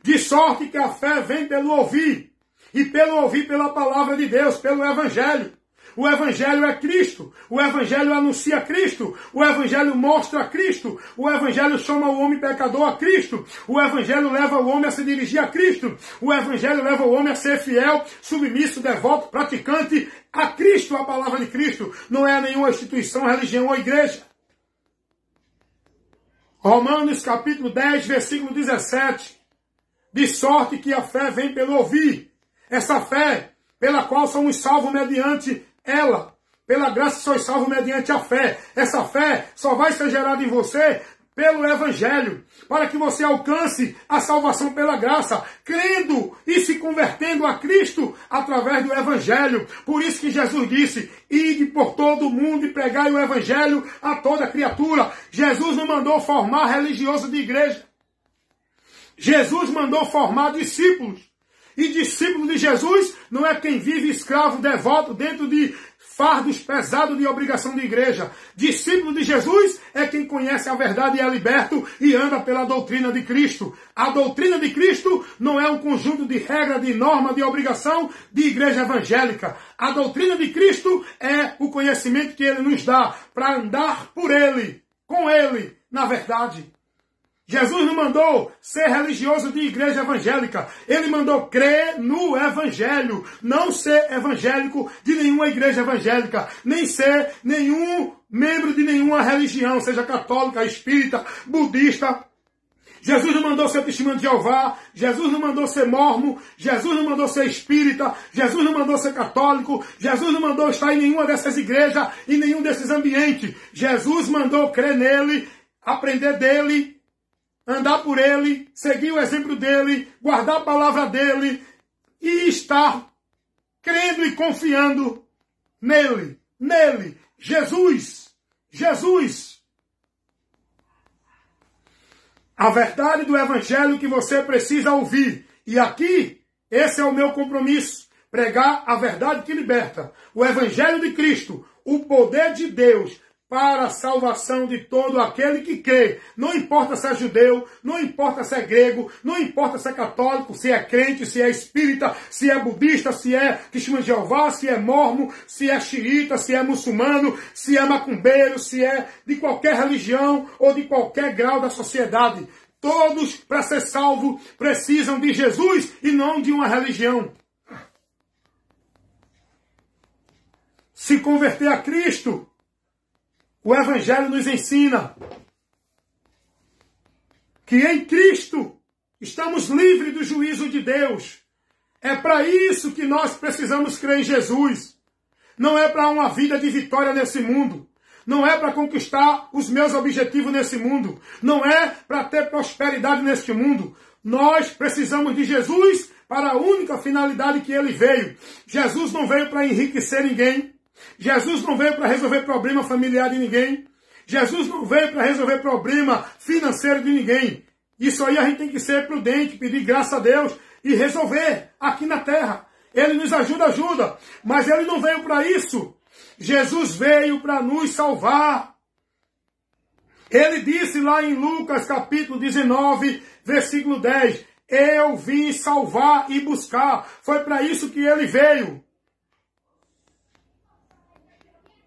De sorte que a fé vem pelo ouvir. E pelo ouvir pela palavra de Deus, pelo Evangelho. O Evangelho é Cristo. O Evangelho anuncia Cristo. O Evangelho mostra Cristo. O Evangelho chama o homem pecador a Cristo. O Evangelho leva o homem a se dirigir a Cristo. O Evangelho leva o homem a ser fiel, submisso, devoto, praticante a Cristo, a palavra de Cristo. Não é nenhuma instituição, religião ou igreja. Romanos capítulo 10, versículo 17. De sorte que a fé vem pelo ouvir. Essa fé pela qual somos salvos mediante ela. Pela graça sois salvos mediante a fé. Essa fé só vai ser gerada em você pelo Evangelho. Para que você alcance a salvação pela graça. Crendo e se convertendo a Cristo através do Evangelho. Por isso que Jesus disse, ide por todo o mundo e pregai o Evangelho a toda criatura. Jesus não mandou formar religioso de igreja. Jesus mandou formar discípulos. E discípulo de Jesus não é quem vive escravo devoto dentro de fardos pesados de obrigação de igreja. Discípulo de Jesus é quem conhece a verdade e é liberto e anda pela doutrina de Cristo. A doutrina de Cristo não é um conjunto de regra, de norma, de obrigação de igreja evangélica. A doutrina de Cristo é o conhecimento que Ele nos dá para andar por Ele, com Ele, na verdade. Jesus não mandou ser religioso de igreja evangélica. Ele mandou crer no Evangelho. Não ser evangélico de nenhuma igreja evangélica. Nem ser nenhum membro de nenhuma religião, seja católica, espírita, budista. Jesus não mandou ser testemunho de Jeová. Jesus não mandou ser mormon. Jesus não mandou ser espírita. Jesus não mandou ser católico. Jesus não mandou estar em nenhuma dessas igrejas, em nenhum desses ambientes. Jesus mandou crer nele, aprender dele, andar por Ele, seguir o exemplo dEle, guardar a palavra dEle e estar crendo e confiando nele, Jesus, Jesus. A verdade do Evangelho que você precisa ouvir. E aqui, esse é o meu compromisso, pregar a verdade que liberta, o Evangelho de Cristo, o poder de Deus, para a salvação de todo aquele que crê. Não importa se é judeu, não importa se é grego, não importa se é católico, se é crente, se é espírita, se é budista, se é testemunho de Jeová, se é mormon, se é xiita, se é muçulmano, se é macumbeiro, se é de qualquer religião ou de qualquer grau da sociedade. Todos, para ser salvo, precisam de Jesus e não de uma religião. Se converter a Cristo, o Evangelho nos ensina que em Cristo estamos livres do juízo de Deus. É para isso que nós precisamos crer em Jesus. Não é para uma vida de vitória nesse mundo. Não é para conquistar os meus objetivos nesse mundo. Não é para ter prosperidade neste mundo. Nós precisamos de Jesus para a única finalidade que Ele veio. Jesus não veio para enriquecer ninguém. Jesus não veio para resolver problema familiar de ninguém. Jesus não veio para resolver problema financeiro de ninguém. Isso aí a gente tem que ser prudente, pedir graça a Deus e resolver aqui na terra. Ele nos ajuda, mas Ele não veio para isso. Jesus veio para nos salvar. Ele disse lá em Lucas capítulo 19, versículo 10, eu vim salvar e buscar. Foi para isso que Ele veio.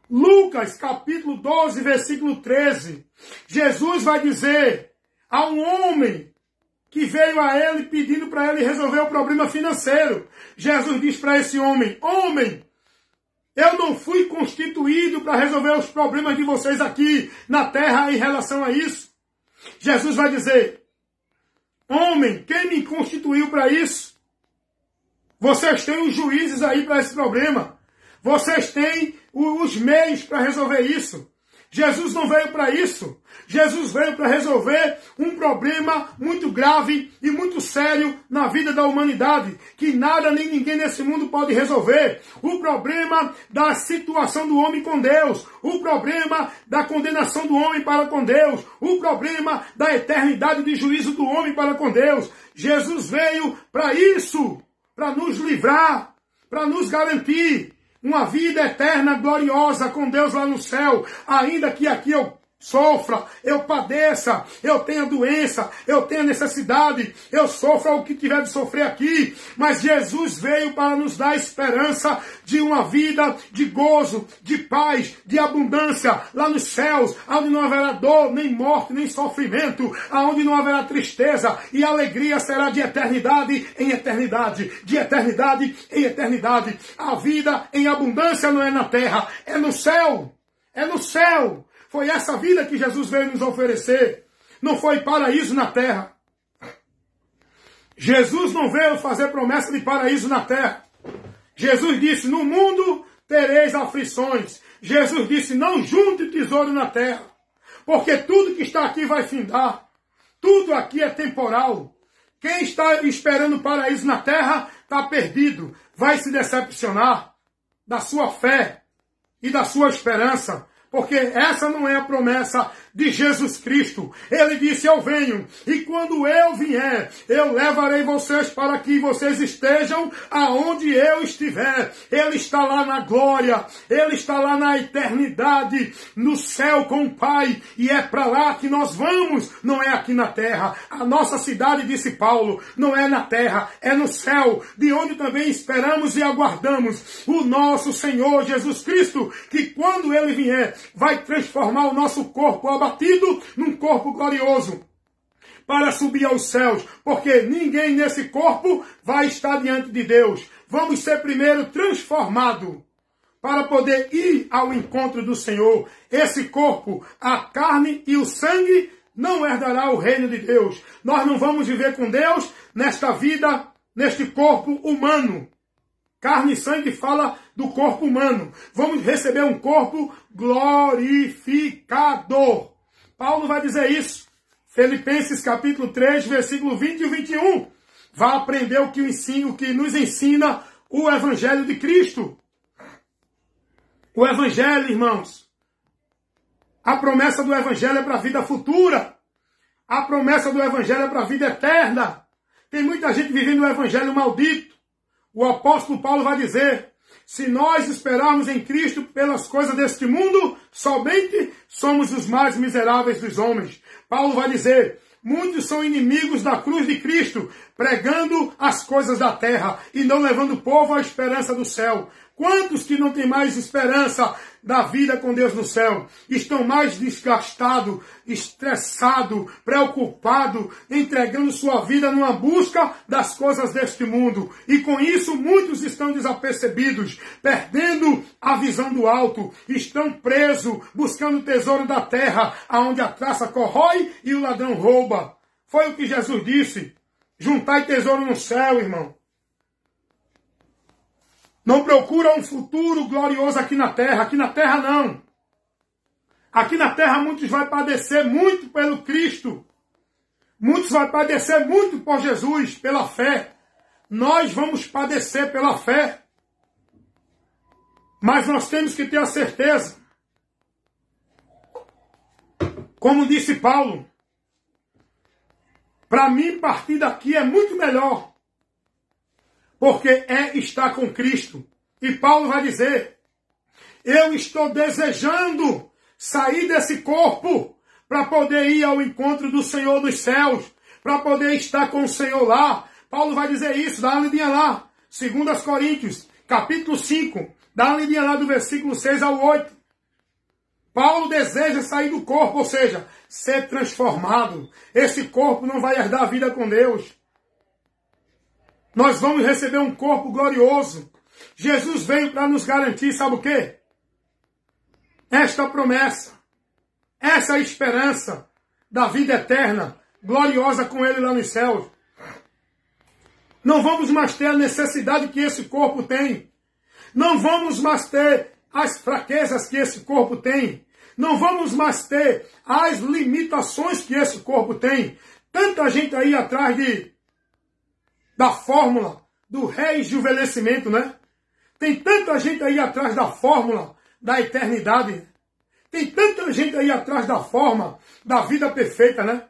Lucas, capítulo 12, versículo 13. Jesus vai dizer a um homem que veio a ele pedindo para ele resolver o problema financeiro. Jesus diz para esse homem, homem, eu não fui constituído para resolver os problemas de vocês aqui na terra em relação a isso. Jesus vai dizer, homem, quem me constituiu para isso? Vocês têm os juízes aí para esse problema. Vocês têm os meios para resolver isso. Jesus não veio para isso. Jesus veio para resolver um problema muito grave e muito sério na vida da humanidade, que nada nem ninguém nesse mundo pode resolver. O problema da situação do homem com Deus. O problema da condenação do homem para com Deus. O problema da eternidade de juízo do homem para com Deus. Jesus veio para isso, para nos livrar, para nos garantir uma vida eterna, gloriosa com Deus lá no céu. Ainda que aqui eu sofra, eu padeça, eu tenha doença, eu tenha necessidade, eu sofra o que tiver de sofrer aqui. Mas Jesus veio para nos dar esperança de uma vida de gozo, de paz, de abundância lá nos céus, onde não haverá dor, nem morte, nem sofrimento, onde não haverá tristeza, e a alegria será de eternidade em eternidade, de eternidade em eternidade. A vida em abundância não é na terra, é no céu, é no céu. Foi essa vida que Jesus veio nos oferecer. Não foi paraíso na terra. Jesus não veio fazer promessa de paraíso na terra. Jesus disse, no mundo tereis aflições. Jesus disse, não junte tesouro na terra. Porque tudo que está aqui vai findar. Tudo aqui é temporal. Quem está esperando paraíso na terra está perdido. Vai se decepcionar da sua fé e da sua esperança. porque essa não é a promessa de Jesus Cristo. Ele disse, eu venho, e quando eu vier, eu levarei vocês para que vocês estejam aonde eu estiver. Ele está lá na glória, Ele está lá na eternidade, no céu com o Pai, e é para lá que nós vamos, não é aqui na terra. A nossa cidade, disse Paulo, não é na terra, é no céu, de onde também esperamos e aguardamos o nosso Senhor Jesus Cristo, que quando Ele vier, vai transformar o nosso corpo abatido num corpo glorioso, para subir aos céus, porque ninguém nesse corpo vai estar diante de Deus. Vamos ser primeiro transformados, para poder ir ao encontro do Senhor. Esse corpo, a carne e o sangue, não herdará o reino de Deus. Nós não vamos viver com Deus nesta vida, neste corpo humano. Carne e sangue fala do corpo humano. Vamos receber um corpo glorificado. Paulo vai dizer isso. Filipenses capítulo 3, versículo 20 e 21. Vai aprender o que nos ensina o Evangelho de Cristo. O Evangelho, irmãos. A promessa do Evangelho é para a vida futura. A promessa do Evangelho é para a vida eterna. Tem muita gente vivendo o Evangelho maldito. O apóstolo Paulo vai dizer, se nós esperarmos em Cristo pelas coisas deste mundo, somente somos os mais miseráveis dos homens. Paulo vai dizer, muitos são inimigos da cruz de Cristo, pregando as coisas da terra e não levando o povo à esperança do céu. Quantos que não têm mais esperança da vida com Deus no céu? Estão mais desgastados, estressados, preocupados, entregando sua vida numa busca das coisas deste mundo. E com isso muitos estão desapercebidos, perdendo a visão do alto. Estão presos, buscando o tesouro da terra, aonde a traça corrói e o ladrão rouba. Foi o que Jesus disse. Juntai tesouro no céu, irmão. Não procura um futuro glorioso aqui na terra não. Aqui na terra muitos vão padecer muito pelo Cristo. Muitos vão padecer muito por Jesus, pela fé. Nós vamos padecer pela fé. Mas nós temos que ter a certeza. Como disse Paulo, para mim partir daqui é muito melhor. Porque é estar com Cristo. E Paulo vai dizer, eu estou desejando sair desse corpo para poder ir ao encontro do Senhor dos céus, para poder estar com o Senhor lá. Paulo vai dizer isso, dá uma lidinha lá. 2 Coríntios, capítulo 5, dá uma lidinha lá do versículo 6 ao 8. Paulo deseja sair do corpo, ou seja, ser transformado. Esse corpo não vai herdar a vida com Deus. Nós vamos receber um corpo glorioso. Jesus veio para nos garantir, sabe o quê? Esta promessa, essa esperança da vida eterna, gloriosa com Ele lá nos céus. Não vamos mais ter a necessidade que esse corpo tem. Não vamos mais ter as fraquezas que esse corpo tem. Não vamos mais ter as limitações que esse corpo tem. Tanta gente aí atrás da fórmula do rejuvenescimento, né? Tem tanta gente aí atrás da fórmula da eternidade. Tem tanta gente aí atrás da forma da vida perfeita, né?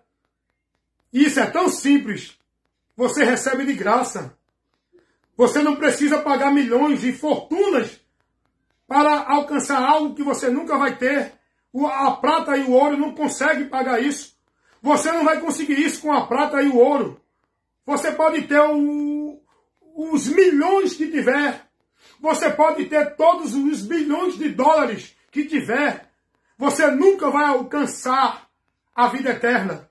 E isso é tão simples. Você recebe de graça. Você não precisa pagar milhões e fortunas para alcançar algo que você nunca vai ter. A prata e o ouro não conseguem pagar isso. Você não vai conseguir isso com a prata e o ouro. Você pode ter os milhões que tiver. Você pode ter todos os bilhões de dólares que tiver. Você nunca vai alcançar a vida eterna.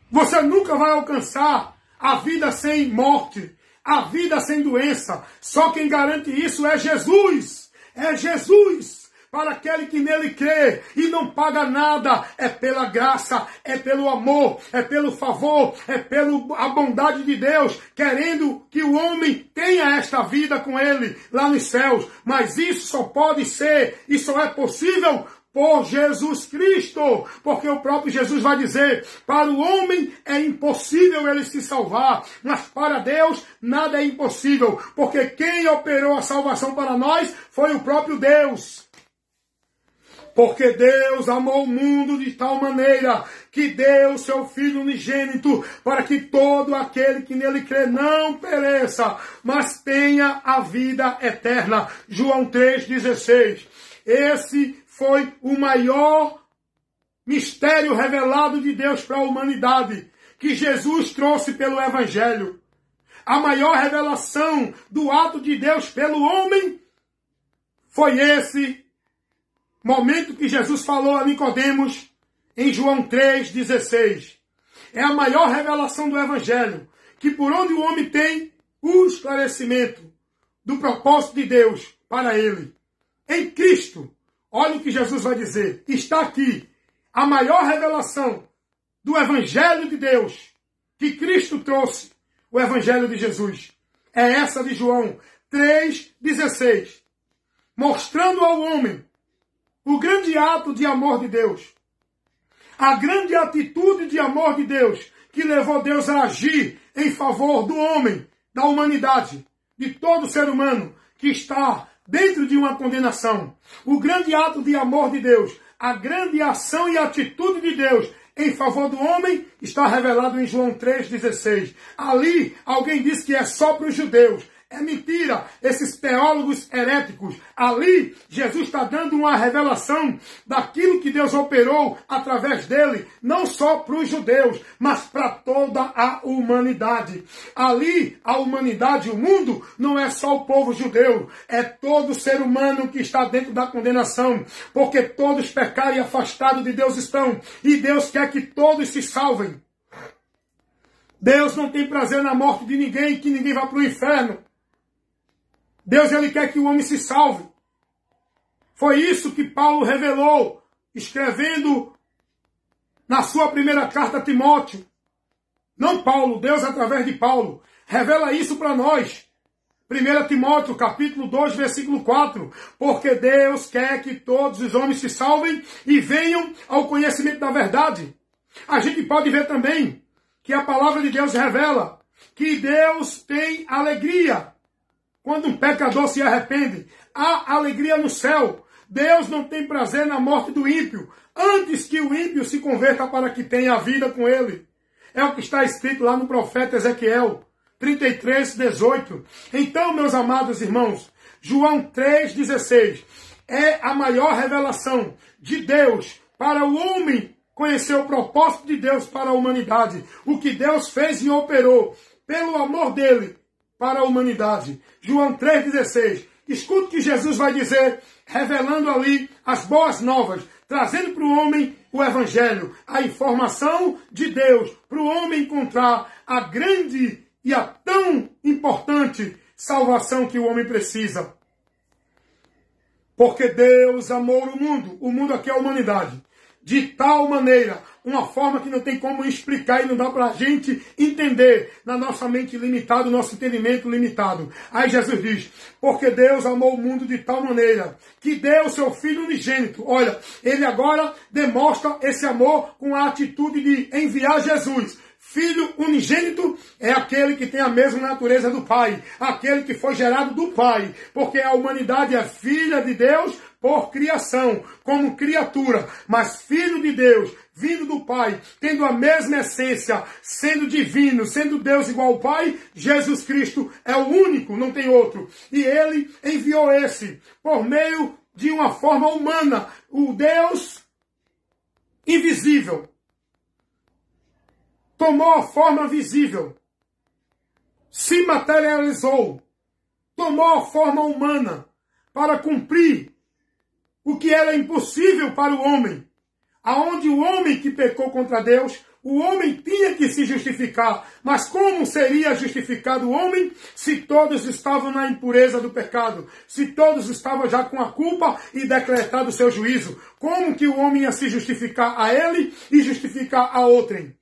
Você nunca vai alcançar a vida sem morte, a vida sem doença. Só quem garante isso é Jesus. É Jesus. Para aquele que nele crê e não paga nada, é pela graça, é pelo amor, é pelo favor, é pela bondade de Deus, querendo que o homem tenha esta vida com ele lá nos céus. Mas isso só pode ser e só é possível por Jesus Cristo, porque o próprio Jesus vai dizer, para o homem é impossível ele se salvar, mas para Deus nada é impossível, porque quem operou a salvação para nós foi o próprio Deus. Porque Deus amou o mundo de tal maneira que deu o seu Filho unigênito para que todo aquele que nele crê não pereça, mas tenha a vida eterna. João 3,16. Esse foi o maior mistério revelado de Deus para a humanidade, que Jesus trouxe pelo Evangelho. A maior revelação do ato de Deus pelo homem foi esse momento que Jesus falou a Nicodemos em João 3,16. É a maior revelação do Evangelho, que por onde o homem tem o esclarecimento do propósito de Deus para ele. Em Cristo, olha o que Jesus vai dizer. Está aqui a maior revelação do Evangelho de Deus que Cristo trouxe, o Evangelho de Jesus. É essa de João 3,16. Mostrando ao homem o grande ato de amor de Deus. A grande atitude de amor de Deus que levou Deus a agir em favor do homem, da humanidade, de todo ser humano que está dentro de uma condenação. O grande ato de amor de Deus, a grande ação e atitude de Deus em favor do homem está revelado em João 3,16. Ali, alguém diz que é só para os judeus. É mentira, esses teólogos heréticos. Ali, Jesus está dando uma revelação daquilo que Deus operou através dele, não só para os judeus, mas para toda a humanidade. Ali, a humanidade, o mundo, não é só o povo judeu, é todo ser humano que está dentro da condenação, porque todos pecaram e afastados de Deus estão, e Deus quer que todos se salvem. Deus não tem prazer na morte de ninguém, que ninguém vá para o inferno. Deus, ele quer que o homem se salve. Foi isso que Paulo revelou, escrevendo na sua primeira carta a Timóteo. Não Paulo, Deus através de Paulo. Revela isso para nós. 1 Timóteo, capítulo 2, versículo 4. Porque Deus quer que todos os homens se salvem e venham ao conhecimento da verdade. A gente pode ver também que a palavra de Deus revela que Deus tem alegria quando um pecador se arrepende. Há alegria no céu. Deus não tem prazer na morte do ímpio, antes que o ímpio se converta para que tenha a vida com ele. É o que está escrito lá no profeta Ezequiel 33:18. Então, meus amados irmãos, João 3:16 é a maior revelação de Deus para o homem conhecer o propósito de Deus para a humanidade. O que Deus fez e operou pelo amor dele para a humanidade. João 3,16. Escute o que Jesus vai dizer, revelando ali as boas novas, trazendo para o homem o Evangelho, a informação de Deus, para o homem encontrar a grande e a tão importante salvação que o homem precisa. Porque Deus amou o mundo aqui é a humanidade, de tal maneira, uma forma que não tem como explicar e não dá para a gente entender na nossa mente limitada, no nosso entendimento limitado. Aí Jesus diz, porque Deus amou o mundo de tal maneira que deu o seu Filho unigênito. Olha, ele agora demonstra esse amor com a atitude de enviar Jesus. Filho unigênito é aquele que tem a mesma natureza do Pai, aquele que foi gerado do Pai, porque a humanidade é filha de Deus por criação, como criatura, mas filho de Deus, vindo do Pai, tendo a mesma essência, sendo divino, sendo Deus igual ao Pai, Jesus Cristo é o único, não tem outro. E ele enviou esse por meio de uma forma humana, o Deus invisível. Tomou a forma visível, se materializou, tomou a forma humana para cumprir o que era impossível para o homem. Aonde o homem que pecou contra Deus, o homem tinha que se justificar. Mas como seria justificado o homem se todos estavam na impureza do pecado? Se todos estavam já com a culpa e decretado o seu juízo? Como que o homem ia se justificar a ele e justificar a outrem?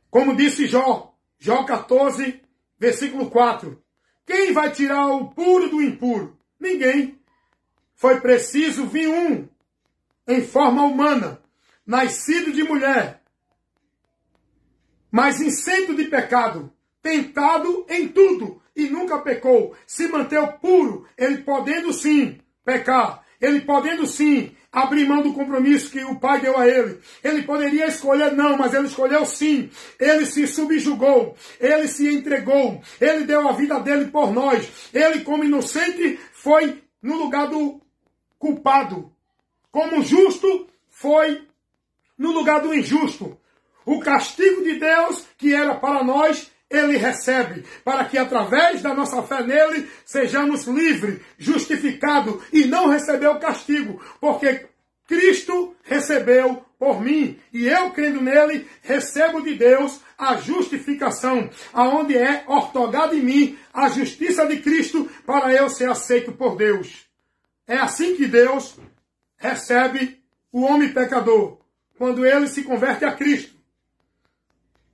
Como disse Jó 14, versículo 4. Quem vai tirar o puro do impuro? Ninguém. Foi preciso vir um, em forma humana, nascido de mulher, mas isento de pecado, tentado em tudo e nunca pecou. Se manteve puro, ele podendo sim pecar, ele podendo sim abrir mão do compromisso que o Pai deu a ele. Ele poderia escolher não, mas ele escolheu sim. Ele se subjugou, ele se entregou, ele deu a vida dele por nós. Ele, como inocente, foi no lugar do culpado. Como justo, foi no lugar do injusto. O castigo de Deus, que era para nós, ele recebe, para que através da nossa fé nele, sejamos livres, justificados e não receber o castigo, porque Cristo recebeu por mim, e eu, crendo nele, recebo de Deus a justificação, aonde é ortogada em mim a justiça de Cristo, para eu ser aceito por Deus. É assim que Deus recebe o homem pecador, quando ele se converte a Cristo.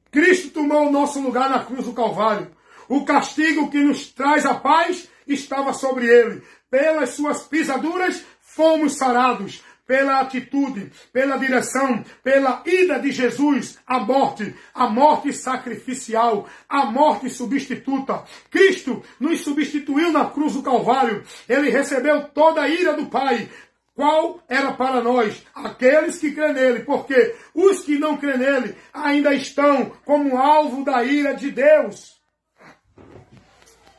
Cristo tomou o nosso lugar na cruz do Calvário. O castigo que nos traz a paz estava sobre ele. Pelas suas pisaduras fomos sarados. Pela atitude, pela direção, pela ida de Jesus à morte sacrificial, a morte substituta. Cristo nos substituiu na cruz do Calvário. Ele recebeu toda a ira do Pai. Qual era para nós? Aqueles que crêem nele, porque os que não crêem nele ainda estão como alvo da ira de Deus.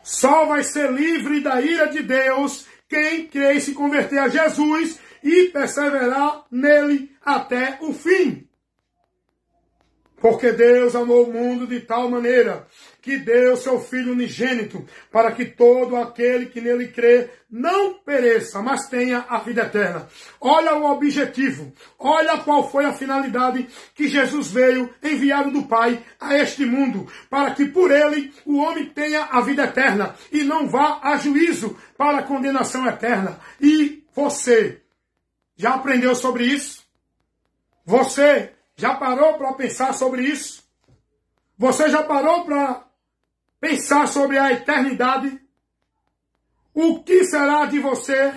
Só vai ser livre da ira de Deus quem crê e se converter a Jesus e perseverar nele até o fim. Porque Deus amou o mundo de tal maneira que deu seu Filho unigênito, para que todo aquele que nele crê não pereça, mas tenha a vida eterna. Olha o objetivo, olha qual foi a finalidade que Jesus veio, enviado do Pai, a este mundo, para que por ele o homem tenha a vida eterna e não vá a juízo para a condenação eterna. E você já aprendeu sobre isso? Você já parou para pensar sobre isso? Você já parou para pensar sobre a eternidade? O que será de você?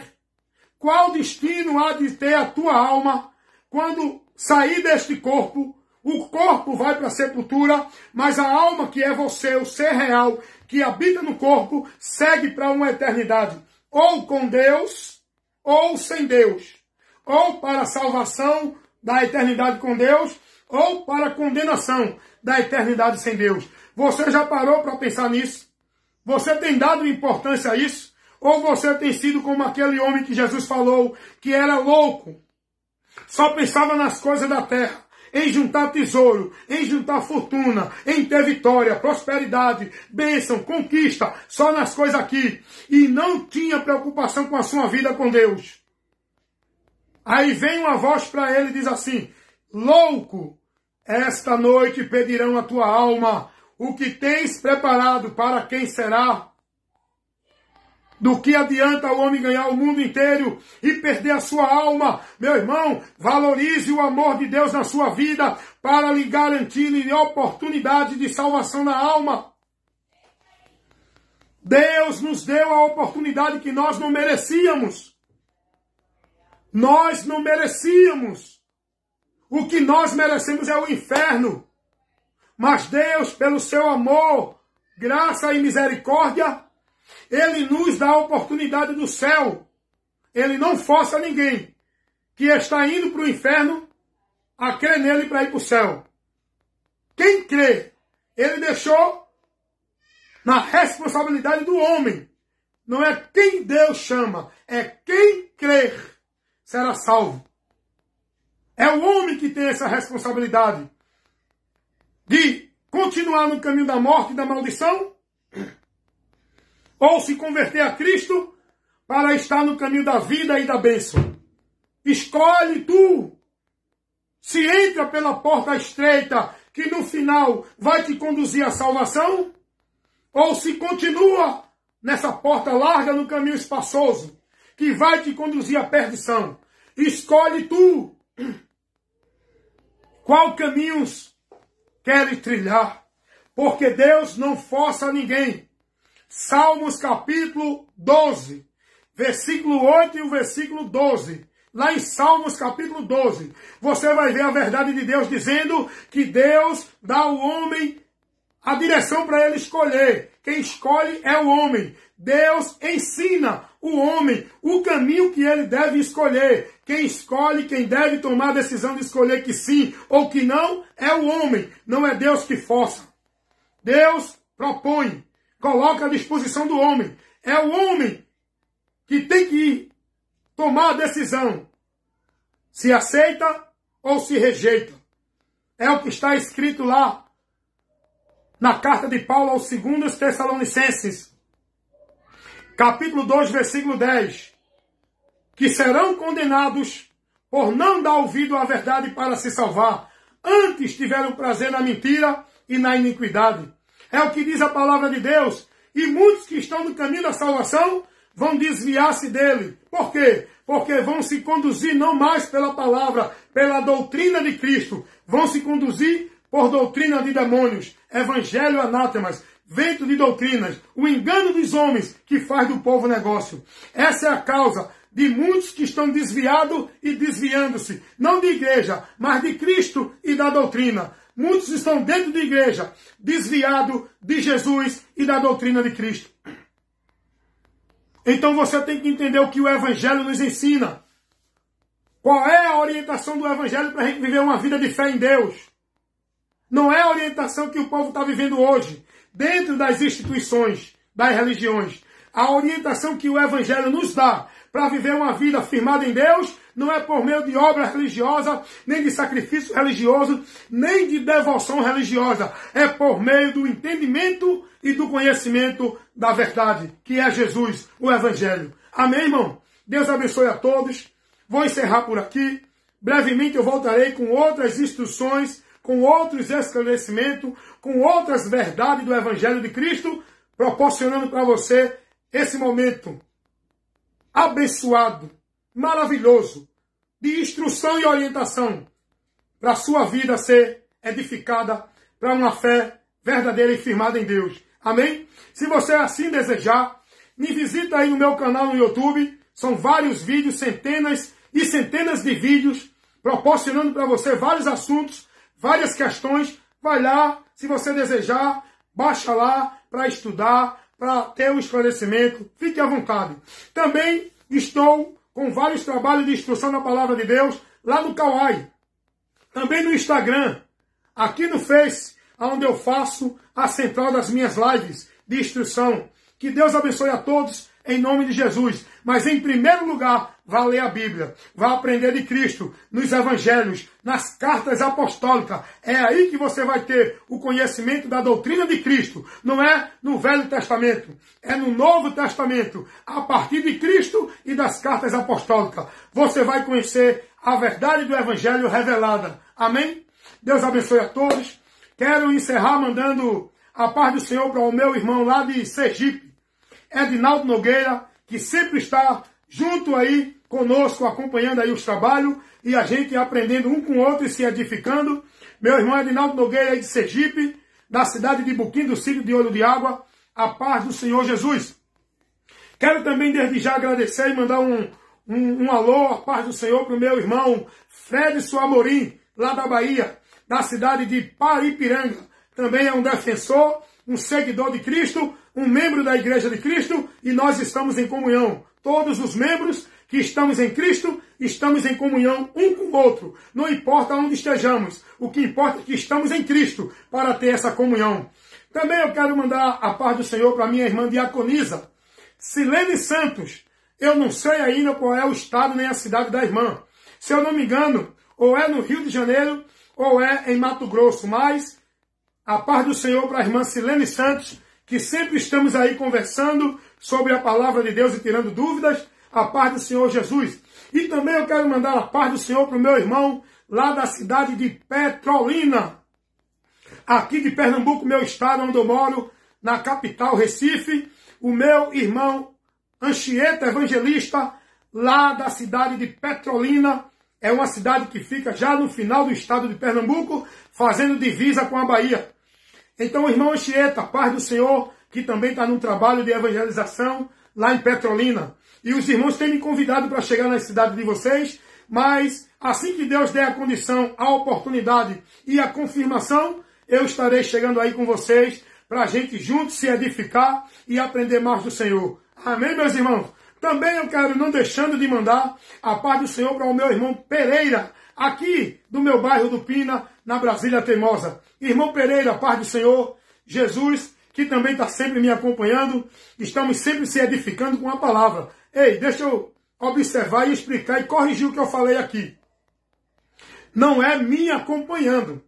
Qual destino há de ter a tua alma quando sair deste corpo? O corpo vai para a sepultura, mas a alma, que é você, o ser real, que habita no corpo, segue para uma eternidade. Ou com Deus, ou sem Deus. Ou para a salvação da eternidade com Deus, ou para a condenação da eternidade sem Deus. Você já parou para pensar nisso? Você tem dado importância a isso? Ou você tem sido como aquele homem que Jesus falou, que era louco, só pensava nas coisas da terra, em juntar tesouro, em juntar fortuna, em ter vitória, prosperidade, bênção, conquista, só nas coisas aqui, e não tinha preocupação com a sua vida com Deus. Aí vem uma voz para ele e diz assim: louco, esta noite pedirão a tua alma. O que tens preparado para quem será? Do que adianta o homem ganhar o mundo inteiro e perder a sua alma? Meu irmão, valorize o amor de Deus na sua vida para lhe garantir oportunidade de salvação na alma. Deus nos deu a oportunidade que nós não merecíamos. Nós não merecíamos. O que nós merecemos é o inferno. Mas Deus, pelo seu amor, graça e misericórdia, Ele nos dá a oportunidade do céu. Ele não força ninguém que está indo para o inferno a crer nele para ir para o céu. Quem crê, Ele deixou na responsabilidade do homem. Não é quem Deus chama, é quem crer será salvo. É o homem que tem essa responsabilidade de continuar no caminho da morte e da maldição, ou se converter a Cristo para estar no caminho da vida e da bênção. Escolhe tu. Se entra pela porta estreita, que no final vai te conduzir à salvação, ou se continua nessa porta larga no caminho espaçoso, que vai te conduzir à perdição. Escolhe tu. Qual caminhos queres trilhar? Porque Deus não força ninguém. Salmos capítulo 12, versículo 8 e o versículo 12. Lá em Salmos capítulo 12, você vai ver a verdade de Deus dizendo que Deus dá ao homem a direção para ele escolher. Quem escolhe é o homem. Deus ensina o homem, o caminho que ele deve escolher. Quem escolhe, quem deve tomar a decisão de escolher que sim ou que não, é o homem. Não é Deus que força. Deus propõe, coloca à disposição do homem. É o homem que tem que tomar a decisão. Se aceita ou se rejeita. É o que está escrito lá na carta de Paulo aos 2 Tessalonicenses, capítulo 2, versículo 10, que serão condenados por não dar ouvido à verdade para se salvar, antes tiveram prazer na mentira e na iniquidade. É o que diz a palavra de Deus. E muitos que estão no caminho da salvação vão desviar-se dele. Por quê? Porque vão se conduzir não mais pela palavra, pela doutrina de Cristo. Vão se conduzir por doutrina de demônios, evangelho anátemas, vento de doutrinas, o engano dos homens que faz do povo negócio. Essa é a causa de muitos que estão desviados e desviando-se, não de igreja, mas de Cristo e da doutrina. Muitos estão dentro de igreja, desviados de Jesus e da doutrina de Cristo. Então você tem que entender o que o evangelho nos ensina. Qual é a orientação do evangelho para a gente viver uma vida de fé em Deus? Não é a orientação que o povo está vivendo hoje, dentro das instituições, das religiões. A orientação que o evangelho nos dá para viver uma vida firmada em Deus não é por meio de obra religiosa, nem de sacrifício religioso, nem de devoção religiosa. É por meio do entendimento e do conhecimento da verdade, que é Jesus, o evangelho. Amém, irmão? Deus abençoe a todos. Vou encerrar por aqui. Brevemente eu voltarei com outras instruções, com outros esclarecimentos, com outras verdades do Evangelho de Cristo, proporcionando para você esse momento abençoado, maravilhoso, de instrução e orientação, para a sua vida ser edificada para uma fé verdadeira e firmada em Deus. Amém? Se você assim desejar, me visita aí no meu canal no YouTube. São vários vídeos, centenas e centenas de vídeos, proporcionando para você vários assuntos, várias questões. Vai lá, se você desejar, baixa lá para estudar, para ter um esclarecimento. Fique à vontade. Também estou com vários trabalhos de instrução na Palavra de Deus lá no Kawaii. Também no Instagram. Aqui no Face, onde eu faço a central das minhas lives de instrução. Que Deus abençoe a todos em nome de Jesus. Mas em primeiro lugar, vá ler a Bíblia. Vá aprender de Cristo nos evangelhos, nas cartas apostólicas. É aí que você vai ter o conhecimento da doutrina de Cristo. Não é no Velho Testamento, é no Novo Testamento. A partir de Cristo e das cartas apostólicas, você vai conhecer a verdade do evangelho revelada. Amém? Deus abençoe a todos. Quero encerrar mandando a paz do Senhor para o meu irmão lá de Sergipe, Edinaldo Nogueira, que sempre está junto aí conosco, acompanhando aí os trabalhos, e a gente aprendendo um com o outro e se edificando. Meu irmão Edinaldo Nogueira aí de Sergipe, da cidade de Buquim do Círio de Olho de Água, a paz do Senhor Jesus. Quero também desde já agradecer e mandar um alô, a paz do Senhor, para o meu irmão Fredson Amorim, lá da Bahia, da cidade de Paripiranga. Também é um defensor, um seguidor de Cristo, um membro da Igreja de Cristo, e nós estamos em comunhão. Todos os membros que estamos em Cristo, estamos em comunhão um com o outro. Não importa onde estejamos, o que importa é que estamos em Cristo para ter essa comunhão. Também eu quero mandar a paz do Senhor para minha irmã Diaconisa, Silene Santos. Eu não sei ainda qual é o estado nem a cidade da irmã. Se eu não me engano, ou é no Rio de Janeiro, ou é em Mato Grosso, mas a paz do Senhor para a irmã Silene Santos, que sempre estamos aí conversando sobre a palavra de Deus e tirando dúvidas. A paz do Senhor Jesus. E também eu quero mandar a paz do Senhor para o meu irmão lá da cidade de Petrolina, aqui de Pernambuco, meu estado, onde eu moro, na capital, Recife. O meu irmão Anchieta Evangelista, lá da cidade de Petrolina. É uma cidade que fica já no final do estado de Pernambuco, fazendo divisa com a Bahia. Então, o irmão Anchieta, paz do Senhor, que também está num trabalho de evangelização lá em Petrolina. E os irmãos têm me convidado para chegar na cidade de vocês, mas assim que Deus der a condição, a oportunidade e a confirmação, eu estarei chegando aí com vocês para a gente juntos se edificar e aprender mais do Senhor. Amém, meus irmãos? Também eu quero, não deixando de mandar a paz do Senhor para o meu irmão Pereira, aqui do meu bairro do Pina, na Brasília Teimosa. Irmão Pereira, paz do Senhor, Jesus, que também está sempre me acompanhando, estamos sempre se edificando com a palavra. Ei, deixa eu observar e explicar e corrigir o que eu falei aqui. Não é me acompanhando,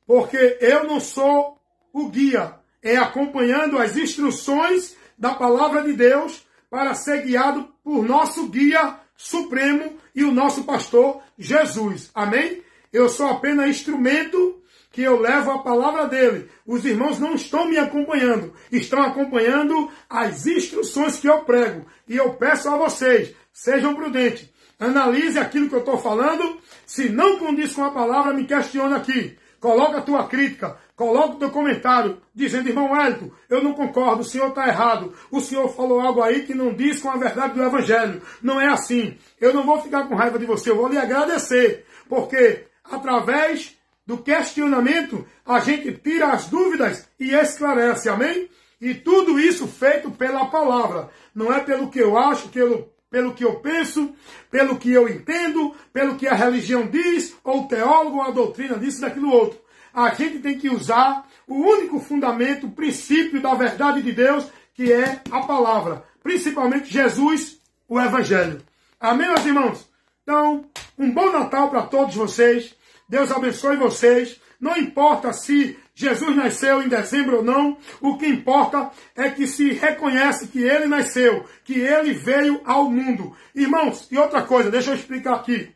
porque eu não sou o guia, é acompanhando as instruções da palavra de Deus para ser guiado por nosso guia supremo e o nosso pastor Jesus. Amém? Eu sou apenas instrumento que eu levo a palavra dele. Os irmãos não estão me acompanhando, estão acompanhando as instruções que eu prego. E eu peço a vocês, sejam prudentes, analise aquilo que eu estou falando. Se não condiz com a palavra, me questiona aqui. Coloca a tua crítica, coloca o teu comentário, dizendo, irmão Wellington, eu não concordo, o senhor está errado. O senhor falou algo aí que não diz com a verdade do Evangelho. Não é assim. Eu não vou ficar com raiva de você, eu vou lhe agradecer. Porque através do questionamento, a gente tira as dúvidas e esclarece, amém? E tudo isso feito pela palavra. Não é pelo que eu acho, pelo que eu penso, pelo que eu entendo, pelo que a religião diz, ou o teólogo, ou a doutrina disso, daquilo outro. A gente tem que usar o único fundamento, o princípio da verdade de Deus, que é a palavra. Principalmente Jesus, o Evangelho. Amém, meus irmãos? Então, um bom Natal para todos vocês. Deus abençoe vocês. Não importa se Jesus nasceu em dezembro ou não, o que importa é que se reconhece que ele nasceu, que ele veio ao mundo. Irmãos, e outra coisa, deixa eu explicar aqui.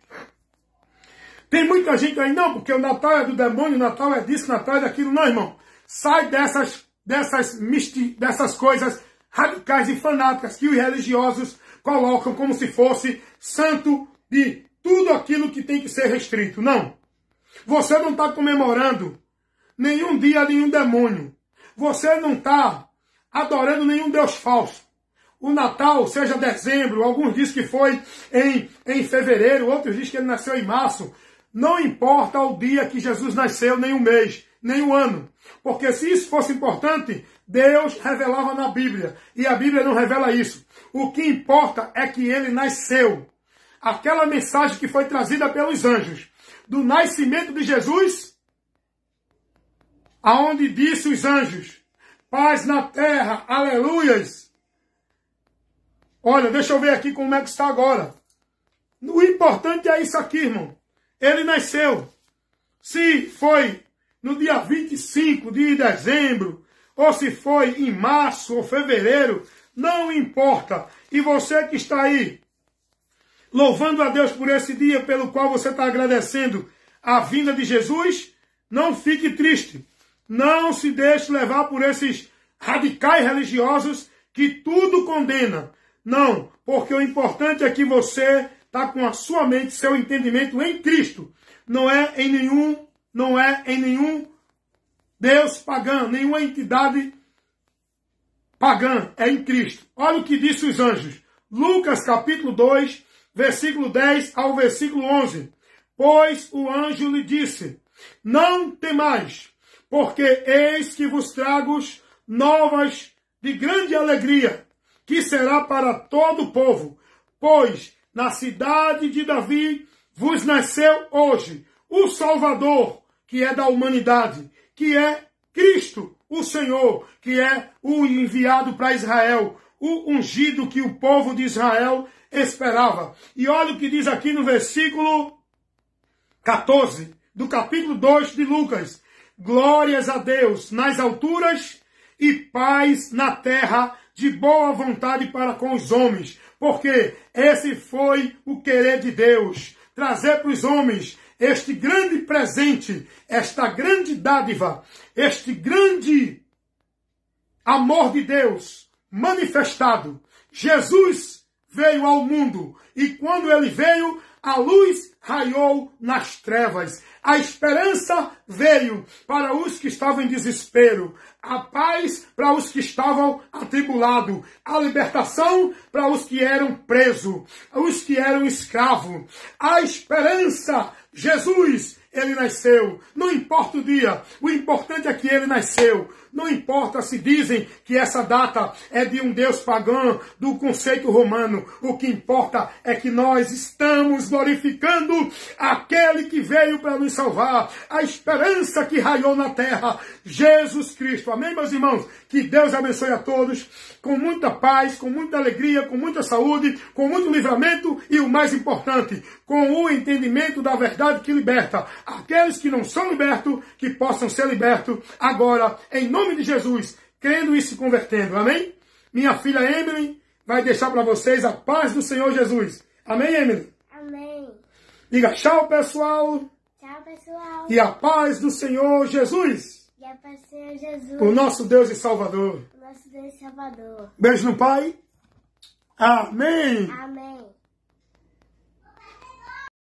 Tem muita gente aí, não, porque o Natal é do demônio, o Natal é disso, o Natal é daquilo. Não, irmão. Sai dessas coisas radicais e fanáticas que os religiosos colocam como se fosse santo de tudo aquilo que tem que ser restrito. Não. Você não está comemorando nenhum dia, nenhum demônio. Você não está adorando nenhum Deus falso. O Natal, seja dezembro, alguns dizem que foi em fevereiro, outros dizem que ele nasceu em março. Não importa o dia que Jesus nasceu, nem o mês, nem o ano. Porque se isso fosse importante, Deus revelava na Bíblia. E a Bíblia não revela isso. O que importa é que ele nasceu. Aquela mensagem que foi trazida pelos anjos do nascimento de Jesus, aonde disse os anjos, paz na terra, aleluias. Olha, deixa eu ver aqui como é que está agora. O importante é isso aqui, irmão. Ele nasceu. Se foi no dia 25 de dezembro, ou se foi em março ou fevereiro, não importa. E você que está aí, louvando a Deus por esse dia pelo qual você está agradecendo a vinda de Jesus, não fique triste. Não se deixe levar por esses radicais religiosos que tudo condena. Não, porque o importante é que você está com a sua mente, seu entendimento em Cristo. Não é em nenhum Deus pagão, nenhuma entidade pagã, é em Cristo. Olha o que disse os anjos. Lucas capítulo 2, versículo 10 ao versículo 11. Pois o anjo lhe disse, não temais, porque eis que vos trago novas de grande alegria, que será para todo o povo. Pois na cidade de Davi vos nasceu hoje o Salvador, que é da humanidade, que é Cristo, o Senhor, que é o enviado para Israel, o ungido que o povo de Israel esperava. E olha o que diz aqui no versículo 14 do capítulo 2 de Lucas. Glórias a Deus nas alturas e paz na terra de boa vontade para com os homens. Porque esse foi o querer de Deus. Trazer para os homens este grande presente, esta grande dádiva, este grande amor de Deus manifestado. Jesus veio ao mundo e quando ele veio, a luz raiou nas trevas. A esperança veio para os que estavam em desespero. A paz para os que estavam atribulados. A libertação para os que eram presos. Os que eram escravos. A esperança. Jesus, ele nasceu. Não importa o dia. O importante é que ele nasceu. Não importa se dizem que essa data é de um Deus pagão, do conceito romano. O que importa é que nós estamos glorificando aquele que veio para nos salvar, a esperança que raiou na terra, Jesus Cristo. Amém, meus irmãos? Que Deus abençoe a todos com muita paz, com muita alegria, com muita saúde, com muito livramento e o mais importante, com o entendimento da verdade que liberta. Aqueles que não são libertos, que possam ser libertos agora, em nome de Jesus, crendo e se convertendo. Amém? Minha filha Emily vai deixar para vocês a paz do Senhor Jesus. Amém, Emily? Amém. Diga tchau, pessoal. Tchau, pessoal. E a paz do Senhor Jesus. E a paz do Senhor Jesus. O nosso Deus e Salvador. O nosso Deus e Salvador. Beijo no Pai. Amém. Amém.